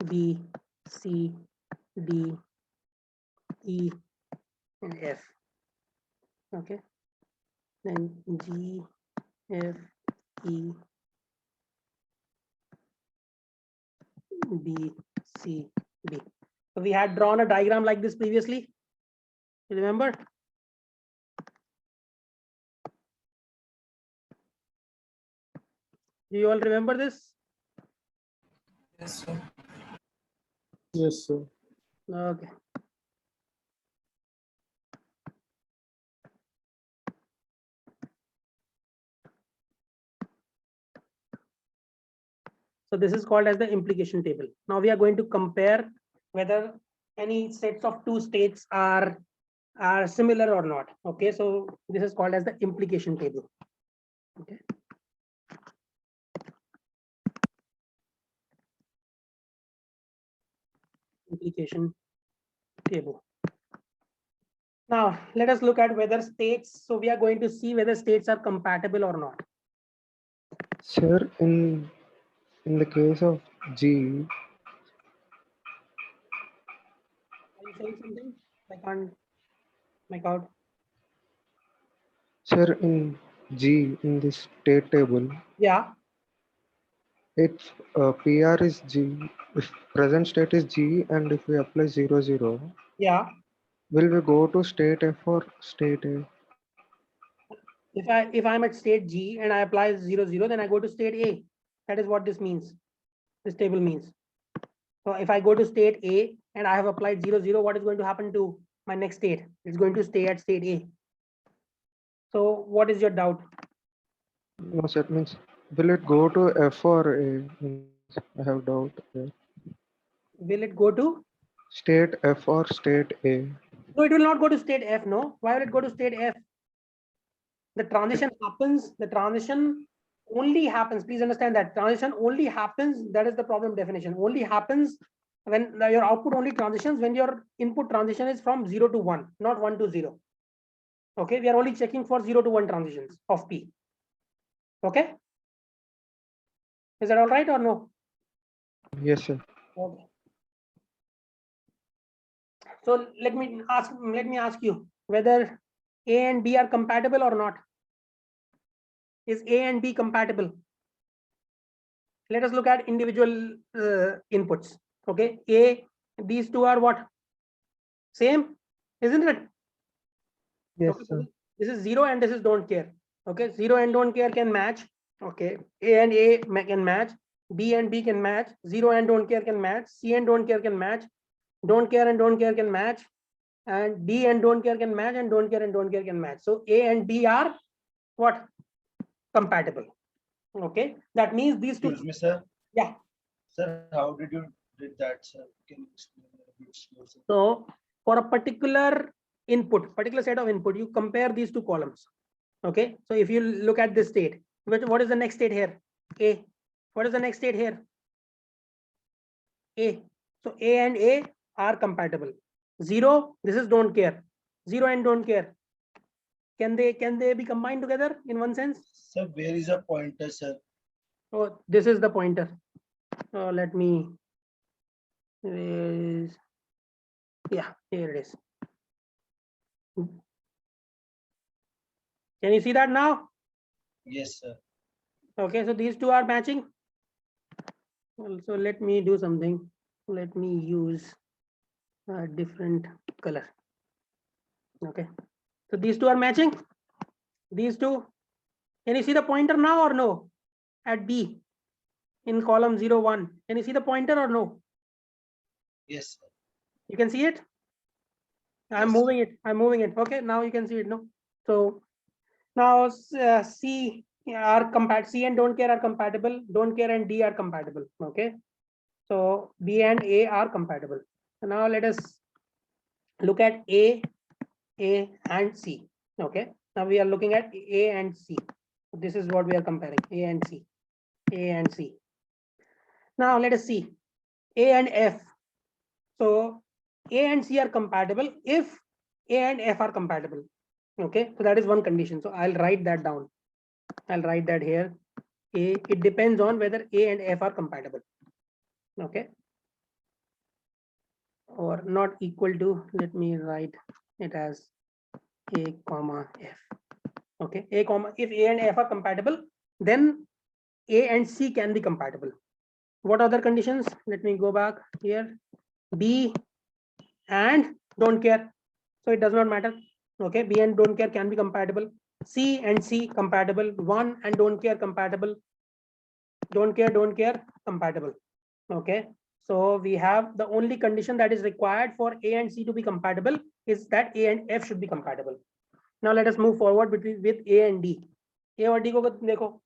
B, C, D, E, and F. Okay, then G, F, E, B, C, D. So we had drawn a diagram like this previously. You remember? Do you all remember this? Yes, sir. Yes, sir. Okay. So this is called as the implication table. Now we are going to compare whether any sets of two states are similar or not. Okay, so this is called as the implication table. Okay, implication table. Now let us look at whether states. So we are going to see whether states are compatible or not. Sir, in the case of G, Are you saying something? I can't make out. sir, in G, in this state table, Yeah. if PR is G, if present state is G, and if we apply 0, 0, Yeah. will we go to state F or state A? If I'm at state G and I apply 0, 0, then I go to state A. That is what this means. This table means. So if I go to state A and I have applied 0, 0, what is going to happen to my next state? It's going to stay at state A. So what is your doubt? No, sir, means will it go to F or A? I have doubt there. Will it go to? State F or state A? No, it will not go to state F. No. Why will it go to state F? The transition happens. The transition only happens. Please understand that transition only happens. That is the problem definition. Only happens when your output only transitions when your input transition is from 0 to 1, not 1 to 0. Okay, we are only checking for 0 to 1 transitions of P. Okay, is that all right or no? Yes, sir. Okay. So let me ask you whether A and B are compatible or not. Is A and B compatible? Let us look at individual inputs. Okay, A, these two are what? Same, isn't it? Yes, Okay, sir. this is 0 and this is don't care. Okay, 0 and don't care can match. Okay, A and A can match. B and B can match. 0 and don't care can match. C and don't care can match. Don't care and don't care can match. And D and don't care can match, and don't care and don't care can match. So A and B are what? Compatible. Okay, that means these two. Excuse me, sir. Yeah. Sir, how did you did that, sir? Can you explain a bit slow, sir? So for a particular input, particular set of input, you compare these two columns. Okay, so if you look at this state, what is the next state here? A. What is the next state here? A. So A and A are compatible. 0, this is don't care. 0 and don't care. Can they be combined together in one sense? Sir, where is a pointer, sir? Oh, this is the pointer. So let me. Yeah, here it is. Can you see that now? Yes, sir. Okay, so these two are matching. Well, so let me do something. Let me use a different color. Okay, so these two are matching. These two. Can you see the pointer now or no? At B in column 0, 1. Can you see the pointer or no? Yes, sir. You can see it. I'm Yes. moving it. I'm moving it. Okay, now you can see it. No. So now C are compatible. C and don't care are compatible. Don't care and D are compatible. Okay. So B and A are compatible. So now let us look at A and C. Okay. Now we are looking at A and C. This is what we are comparing. A and C. A and C. Now let us see A and F. So A and C are compatible if A and F are compatible. Okay, so that is one condition. So I'll write that down. I'll write that here. It depends on whether A and F are compatible. Okay, or not equal to. Let me write it as A comma F. Okay, A comma, if A and F are compatible, then A and C can be compatible. What other conditions? Let me go back here. B and don't care. So it does not matter. Okay, B and don't care can be compatible. C and C compatible. 1 and don't care compatible. Don't care compatible. Okay, so we have the only condition that is required for A and C to be compatible is that A and F should be compatible. Now let us move forward with A and D. A or D ko dekho.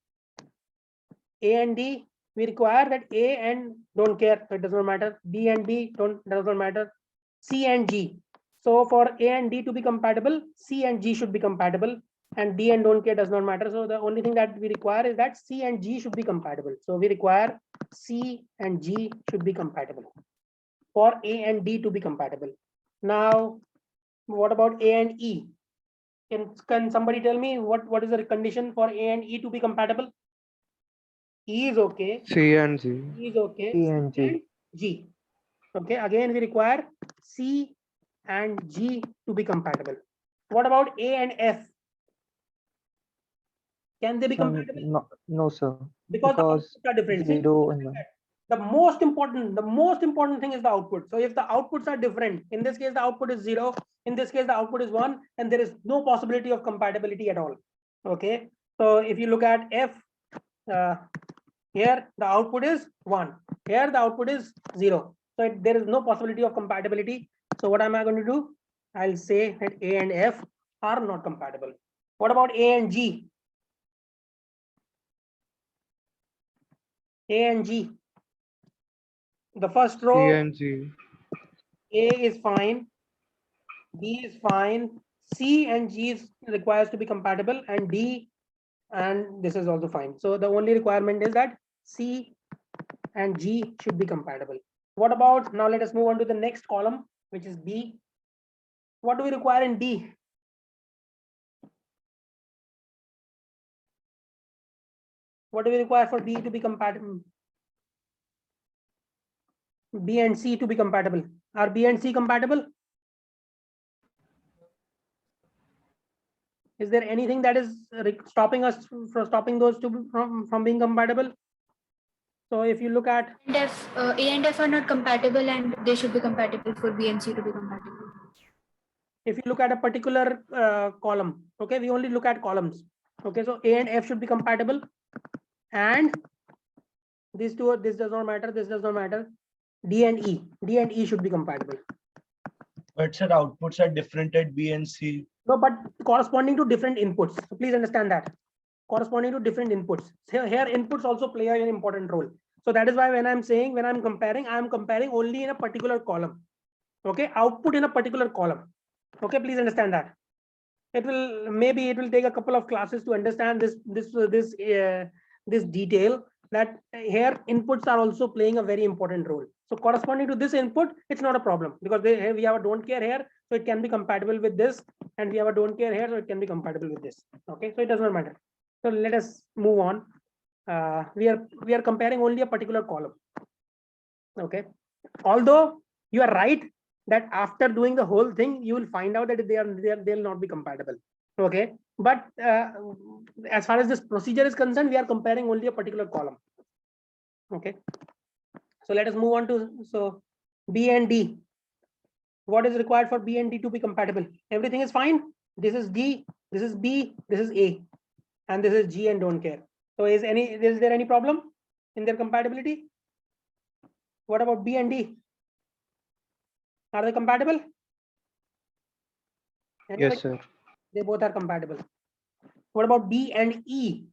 A and D, we require that A and don't care, so it does not matter. B and B does not matter. C and G. So for A and D to be compatible, C and G should be compatible, and D and don't care does not matter. So the only thing that we require is that C and G should be compatible. So we require C and G should be compatible. for A and D to be compatible. Now, what about A and E? Can somebody tell me what is the condition for A and E to be compatible? E is okay. C and G. E is okay. C and G. And G. Okay. Again, we require C and G to be compatible. What about A and F? Can they be compatible? No, sir. Because the Because outputs are different. See, 0 and 1. the most important thing is the output. So if the outputs are different, in this case the output is 0, in this case the output is 1, and there is no possibility of compatibility at all. Okay, so if you look at F, here the output is 1, here the output is 0, so there is no possibility of compatibility. So what am I going to do? I'll say that A and F are not compatible. What about A and G? A and G, the first row, C and G. A is fine, B is fine, C and G is requires to be compatible, and D and this is also fine. So the only requirement is that C and G should be compatible. What about, now let us move on to the next column, which is B. What do we require in D? What do we require for B to be compatible? B and C to be compatible. Are B and C compatible? Is there anything that is stopping us from stopping those two from being compatible? So if you look at And if A and F are not compatible, and they should be compatible for B and C to be compatible. if you look at a particular column, okay, we only look at columns. Okay, so A and F should be compatible, and these two, this does not matter, this does not matter. D and E should be compatible. But sir, outputs are different at B and C. No, but corresponding to different inputs. So please understand that. Corresponding to different inputs. Here inputs also play an important role. So that is why when I'm saying, when I'm comparing, I'm comparing only in a particular column. Okay, output in a particular column. Okay, please understand that. It will, maybe it will take a couple of classes to understand this detail, that here inputs are also playing a very important role. So corresponding to this input, it's not a problem, because we have a don't care here, so it can be compatible with this, and we have a don't care here, so it can be compatible with this. Okay, so it does not matter. So let us move on. We are comparing only a particular column. Okay, although you are right that after doing the whole thing, you will find out that they'll not be compatible. Okay, but as far as this procedure is concerned, we are comparing only a particular column. Okay, so let us move on to, so B and D. What is required for B and D to be compatible? Everything is fine. This is D, this is B, this is A, and this is G and don't care. So is there any problem in their compatibility? What about B and D? Are they compatible? Anybody? Yes, sir. They both are compatible. What about B and E?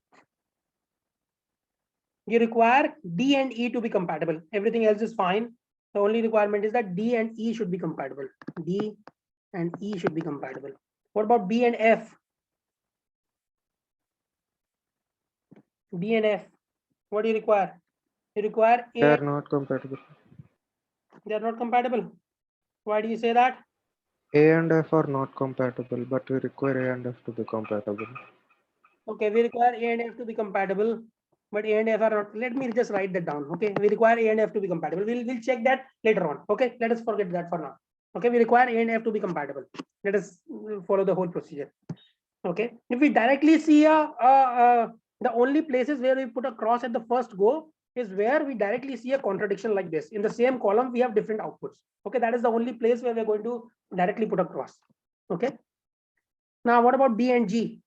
You require D and E to be compatible. Everything else is fine. The only requirement is that D and E should be compatible. D and E should be compatible. What about B and F? B and F. What do you require? You require A. They are not compatible. They are not compatible. Why do you say that? A and F are not compatible, but we require A and F to be compatible. Okay, we require A and F to be compatible, but A and F are not. Let me just write that down. Okay, we require A and F to be compatible. We'll check that later on. Okay, let us forget that for now. Okay, we require A and F to be compatible. Let us follow the whole procedure. Okay, if we directly see the only places where we put a cross at the first go is where we directly see a contradiction like this. In the same column, we have different outputs. Okay, that is the only place where we're going to directly put a cross. Okay. Now, what about B and G?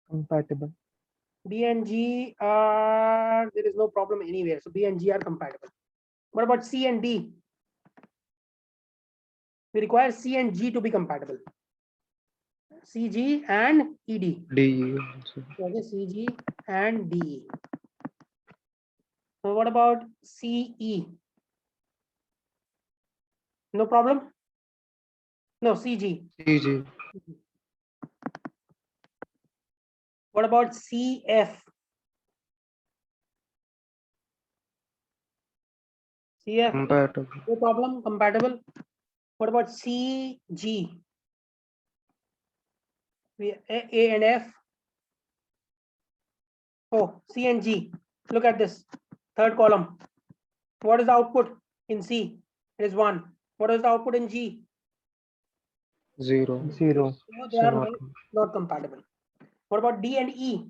Compatible. B and G are, there is no problem anywhere. So B and G are compatible. What about C and D? We require C and G to be compatible. CG and ED. D also. Okay, CG and DE. So what about CE? No problem? No, CG. CG. What about CF? CF, Compatible. no problem, compatible. What about CG? A and F. Oh, C and G. Look at this third column. What is the output in C? It is 1. What is the output in G? 0. 0. No, they So are not not compatible. What about D and E?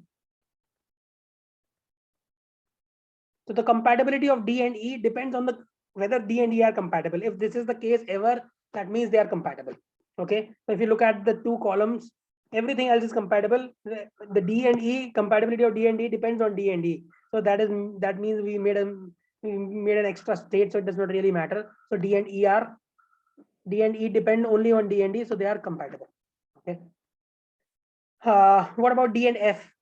So the compatibility of D and E depends on whether D and E are compatible. If this is the case ever, that means they are compatible. Okay. So if you look at the 2 columns, everything else is compatible. The D and E compatibility of D and E depends on D and E. So that means we made an extra state, so it does not really matter. So D and E depend only on D and E, so they are compatible. Okay. What about D and F?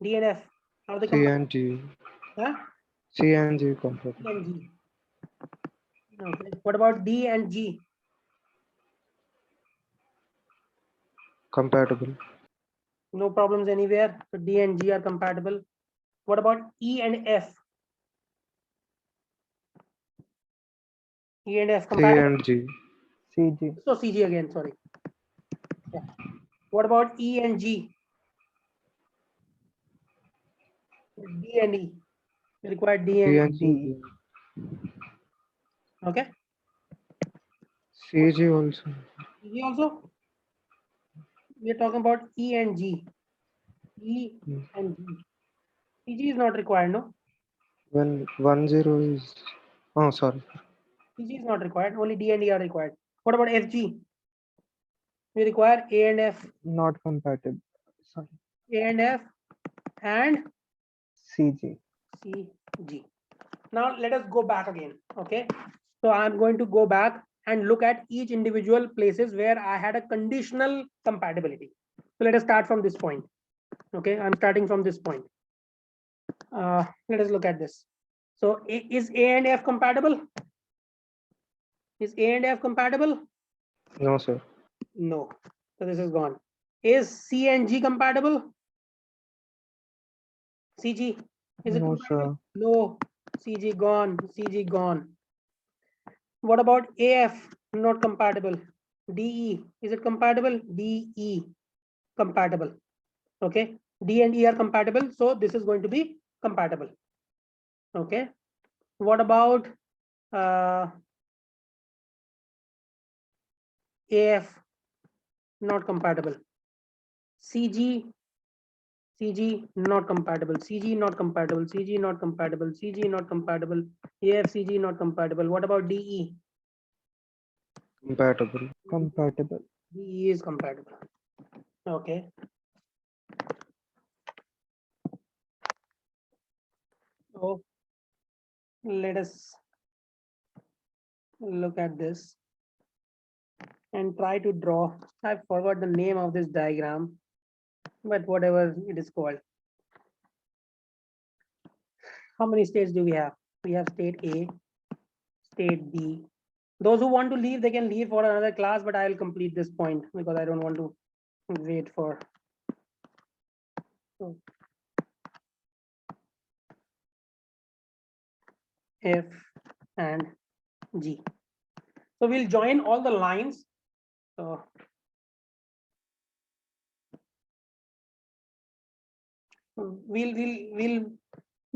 D and F, are they C compatible? and G. Huh? C and G compatible. D and G. Okay. What about D and G? Compatible. No problems anywhere. So D and G are compatible. What about E and F? E and F C compatible. and G. CG. So CG again, sorry. Yeah. What about E and G? D and E. We require D C and and D. okay. CG also. CG also. We are talking about E and G. E Hmm. and G. CG is not required, no? When 10 is, oh sorry, CG is not required. Only D and E are required. What about FG? We require A and F. Not compatible. Sorry. A and F and CG. CG. Now let us go back again. Okay. So I'm going to go back and look at each individual places where I had a conditional compatibility. So let us start from this point. Okay. I'm starting from this point. Let us look at this. So is A and F compatible? Is A and F compatible? no sir. No. So this is gone. Is C and G compatible? CG. Is it No, compatible? sir. No. CG gone. CG gone. What about AF? Not compatible. DE. Is it compatible? DE. Compatible. Okay. D and E are compatible. So this is going to be compatible. Okay. What about AF? Not compatible. CG. CG not compatible. CG not compatible. CG not compatible. CG not compatible. AF CG not compatible. What about DE? Compatible. Compatible. DE is compatible. Okay. So let us look at this and try to draw. I forgot the name of this diagram, but whatever it is called. How many states do we have? We have state A, state B. Those who want to leave, they can leave for another class, but I'll complete this point because I don't want to wait for. So, F and G. So we'll join all the lines. So we'll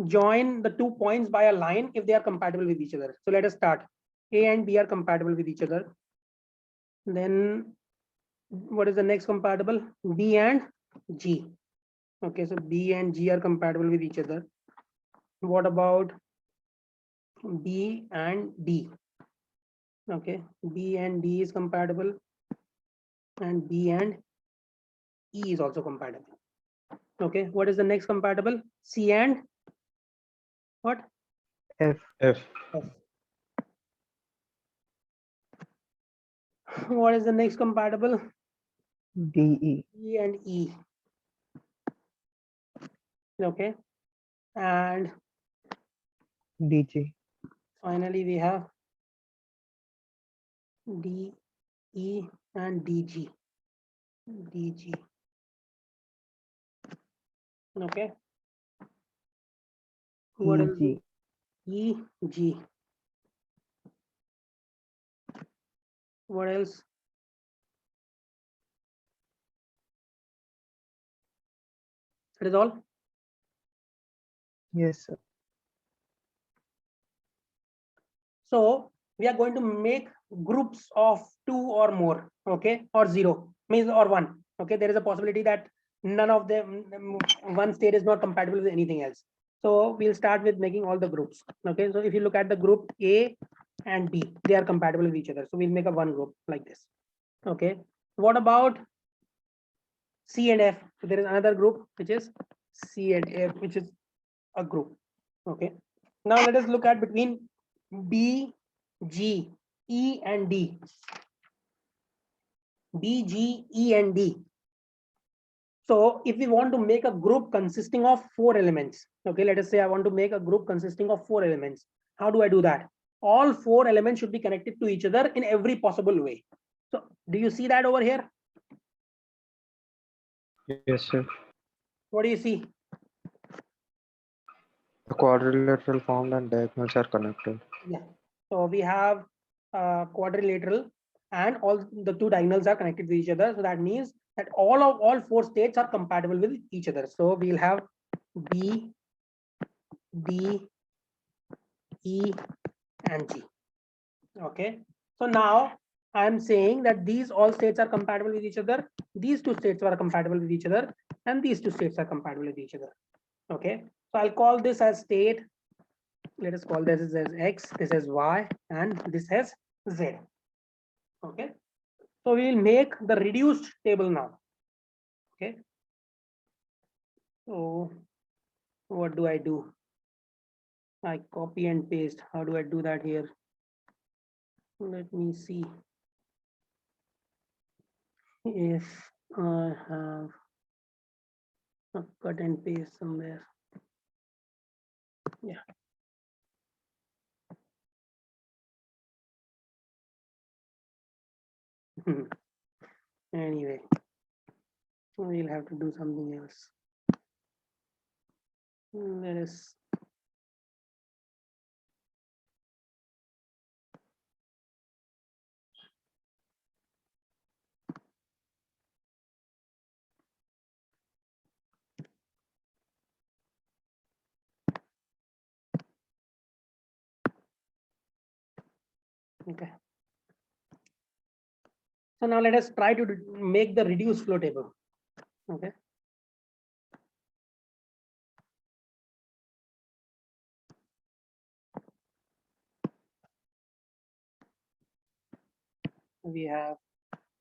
join the 2 points by a line if they are compatible with each other. So let us start. A and B are compatible with each other. Then what is the next compatible? B and G. Okay, so B and G are compatible with each other. What about B and D? Okay, B and D is compatible, and B and E is also compatible. Okay, what is the next compatible? C and what? F. F. F. What is the next compatible? DE. E and E. Okay, and DG. finally we have D, E and DG. DG. Okay. What else? EG. EG. What else? That is all. Yes, sir. So we are going to make groups of 2 or more, okay, or 0 means or 1. Okay, there is a possibility that none of them, one state is not compatible with anything else. So we'll start with making all the groups. Okay, so if you look at the group A and B, they are compatible with each other. So we'll make a one group like this. Okay, what about C and F? So there is another group which is C and F, which is a group. Okay, now let us look at between B, G, E and D. B, G, E and D. So if we want to make a group consisting of 4 elements, okay, let us say I want to make a group consisting of 4 elements. How do I do that? All 4 elements should be connected to each other in every possible way. So do you see that over here? Yes, sir. What do you see? The quadrilateral formed and diagonals are connected. Yeah. So we have quadrilateral and all the 2 diagonals are connected with each other. So that means that all 4 states are compatible with each other. So we'll have B, D, E and G. Okay. So now I'm saying that these all states are compatible with each other. These 2 states are compatible with each other, and these 2 states are compatible with each other. Okay. So I'll call this as state. Let us call this as X, this as Y, and this as Z. Okay. So we will make the reduced table now. Okay. So what do? I copy and paste. How do I do that here? Let me see if I have a cut and paste somewhere. Yeah. Anyway, we'll have to do something else. Let us okay. So now let us try to make the reduced flow table. Okay. We have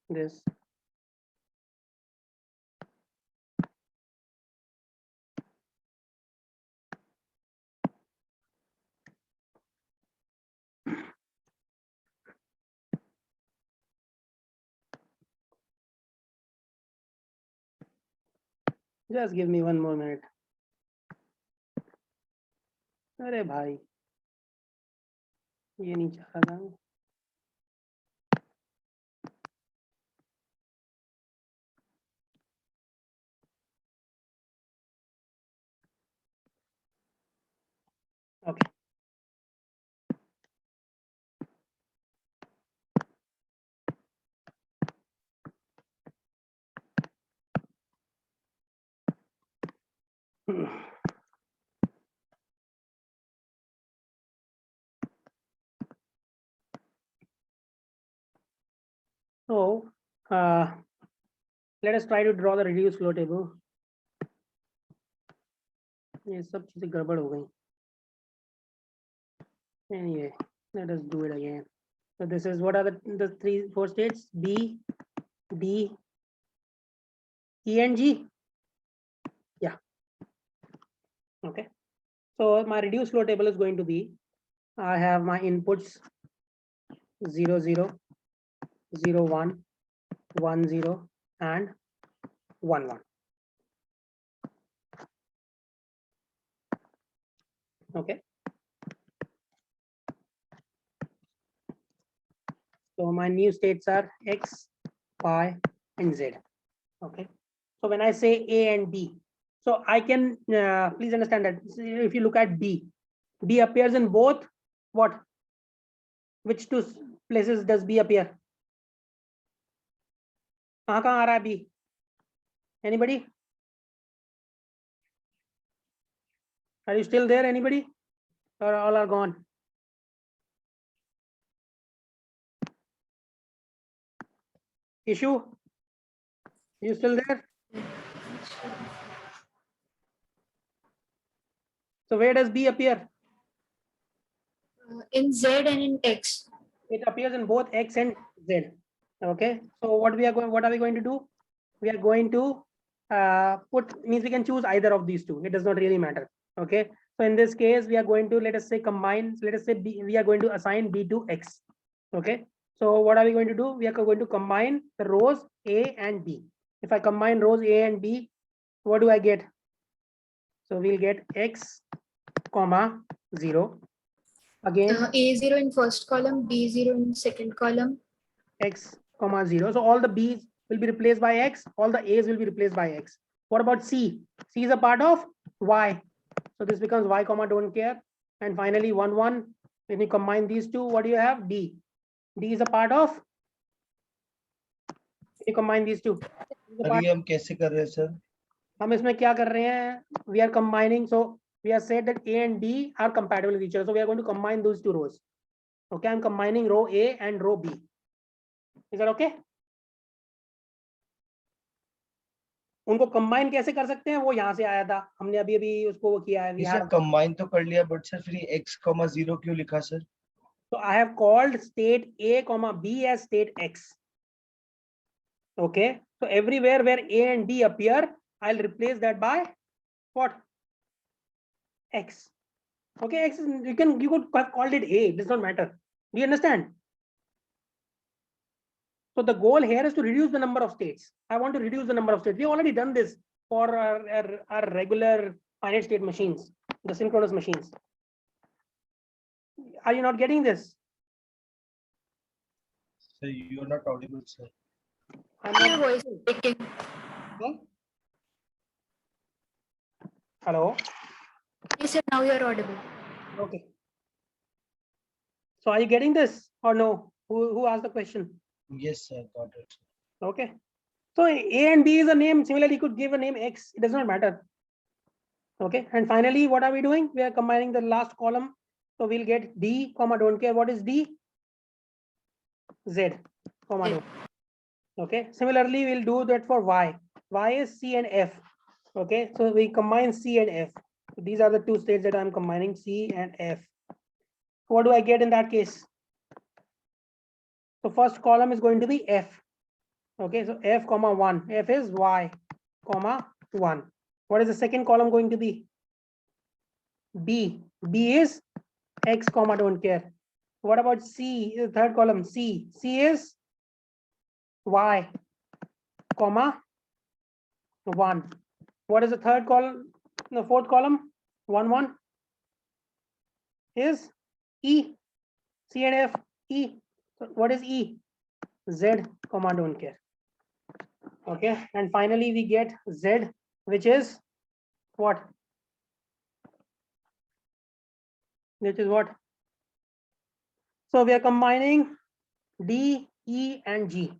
this. Just give me one more minute. अरे भाई ये नहीं चाह रहा था. Okay. So let us try to draw the reduced flow table. ये सब चीजें गड़बड़ हो गई. Anyway, let us do it again. So this is what are the 4 states? B, D, E and G. Yeah. Okay. So my reduced flow table is going to be, I have my inputs 0, 0, 0, 1, 1, 0, and 1, 1. Okay. So my new states are X, Y, and Z. Okay. So when I say A and B, So I can please understand that if you look at B appears in both what? Which two places does B appear? कहाँ आ रहा है B? Anybody? Are you still there? Anybody? Or all are gone? Issue? You still there? So where does B appear? In Z and in X. It appears in both X and Z. Okay. So what are we going to do? We are going to means we can choose either of these two. It does not really matter. Okay. So in this case, we are going to, let us say, combine. Let us say we are going to assign B to X. Okay. So what are we going to do? We are going to combine the rows A and B. If I combine rows A and B, what do I get? So we'll get X, comma 0. Again, A0 in first column, B0 in second column. X, comma 0. So all the B's will be replaced by X. All the A's will be replaced by X. What about C? C is a part of Y. So this becomes Y, comma don't care. And finally 1, 1. When you combine these two, what do you have? D. D is a part of. You combine these two. अरे हम कैसे कर रहे हैं sir? हम इसमें क्या कर रहे हैं? We are combining. So we have said that A and D are compatible with each other. So we are going to combine those two rows. Okay, I'm combining row A and row B. Is that okay? उनको combine कैसे कर सकते हैं? वो यहाँ से आया था, हमने अभी अभी उसको वो किया है. सर कंबाइन तो कर लिया, बट सर फिर x, 0 क्यों लिखा sir? So I have called state A, B as state X. Okay. So everywhere where A and D appear, I'll replace that by what? X. Okay, X is, you could have called it A. It does not matter. Do you understand? So the goal here is to reduce the number of states. I want to reduce the number of states. We've already done this for our regular finite state machines, the synchronous machines. Are you not getting this? So you're not audible, sir. Your voice is breaking. Huh? Hello. Yes, sir, now you're audible. Okay. So are you getting this or no? Who asked the question? Yes, sir, got it. Okay. So A and B is a name. Similarly, you could give a name X. It does not matter. Okay. And finally, what are we doing? We are combining the last column. So we'll get D, comma don't care. What is D? Z, comma don't. Okay. Similarly, we'll do that for Y. Y is C and F. Okay. So we combine C and F. So these are the two states that I'm combining, C and F. What do I get in that case? So first column is going to be F. Okay, so F, comma 1. F is Y, comma 1. What is the second column going to be? B. B is X, comma don't care. What about C? The third column, C. C is Y, comma 1. What is the third column? The fourth column, 1, 1 is E. C and F, E. So what is E? Z, comma don't care. Okay, and finally we get Z, which is what? Which is what? So we are combining D, E, and G.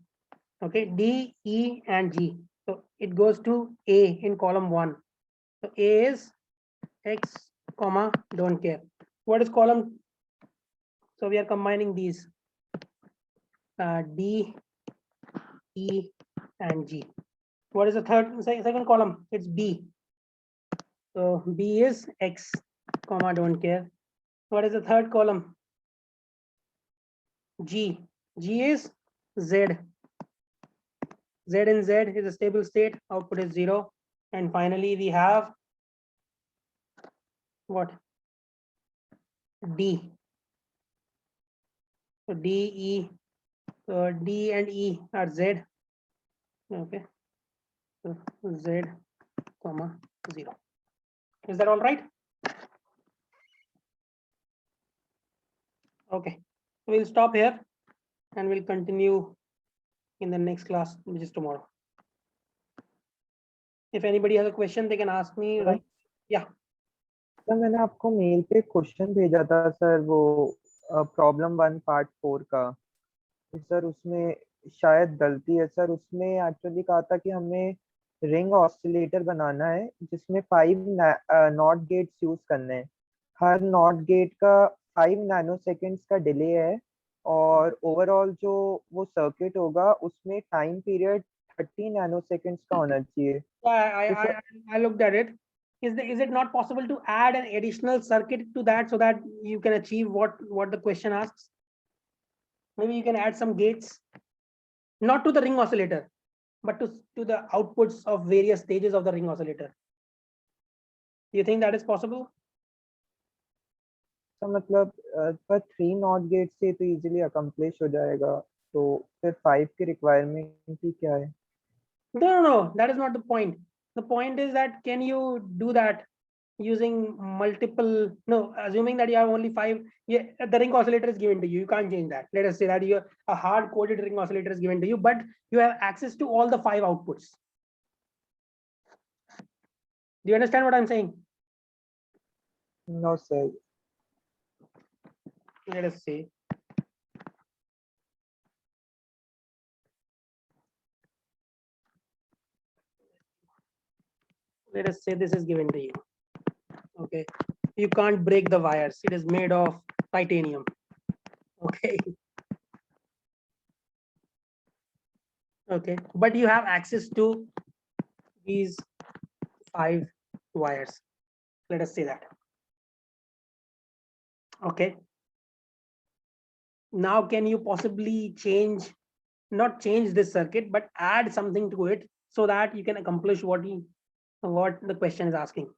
Okay, D, E, and G. So it goes to A in column 1. So A is X, comma don't care. What is column? So we are combining these D, E, and G. What is the second column? It's B. So B is X, comma don't care. What is the third column? G. G is Z. Z in Z is a stable state. Output is 0. And finally we have what? D. So D, E. So D and E are Z. Okay. So Z, comma 0. Is that all right? Okay. We'll stop here and we'll continue in the next class, which is tomorrow. If anybody has a question, they can ask me. Sir? Yeah. Sir मैंने आपको mail पे question भेजा था sir, वो problem 1 part 4 का। तो sir उसमें शायद गलती है सर, उसमें एक्चुअली कहा था कि हमें रिंग ऑसिलेटर बनाना है जिसमें 5 नॉट गेट्स यूज करने हैं। हर नॉट गेट का 5 नैनोसेकंड्स का डिले है, और ओवरऑल जो वो सर्किट होगा उसमें टाइम पीरियड 30 नैनोसेकंड्स का होना चाहिए। I looked at it. Is it not possible to add an additional circuit to that so that you can achieve what the question asks? Maybe you can add some gates, not to the ring oscillator, but to the outputs of various stages of the ring oscillator. Do you think that is possible? तो मतलब पर 3 not gate से तो easily accomplish हो जाएगा, तो फिर 5 की रिक्वायरमेंट ही क्या है? No, that is not the point. The point is that can you do that using multiple, no, assuming that you have only 5, the ring oscillator is given to you, you can't change that. Let us say that a hard coded ring oscillator is given to you, but you have access to all the 5 outputs. Do you understand what I'm saying? No sir. Let us say this is given to you. Okay, you can't break the wires, it is made of titanium. Okay. Okay, but you have access to these 5 wires. Let us say that. Okay. Now, can you possibly not change this circuit, but add something to it so that you can accomplish what the question is asking?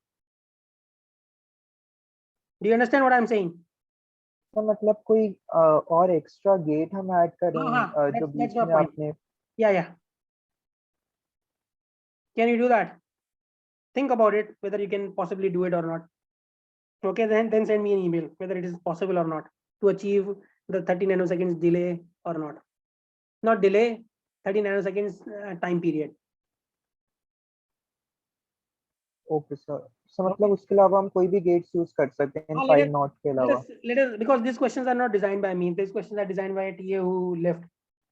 Do you understand what I'm saying? तो मतलब कोई और extra gate हम add करें जो that's beach my में point. आपने? Yeah. Can you do that? Think about it, whether you can possibly do it or not. Okay, then send me an email whether it is possible or not to achieve the 30 nanoseconds delay or not. Not delay, 30 nanoseconds time period. Okay sir. So मतलब उसके अलावा हम कोई भी gets use कर सकते हैं 5 not के अलावा? Let us, because these questions are not designed by me. These questions are designed by a TA who left.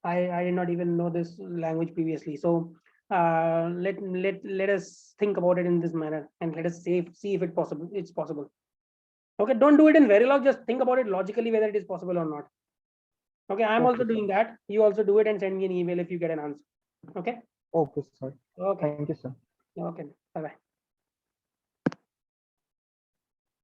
I did not even know this language previously. So let us think about it in this manner, and let us see if it's possible. Okay, don't do it in Verilog, just think about it logically whether it is possible or not. Okay, I'm also doing that. You also do it and send me an email if you get an answer. Okay. Okay sir. Okay. Thank you sir. Okay.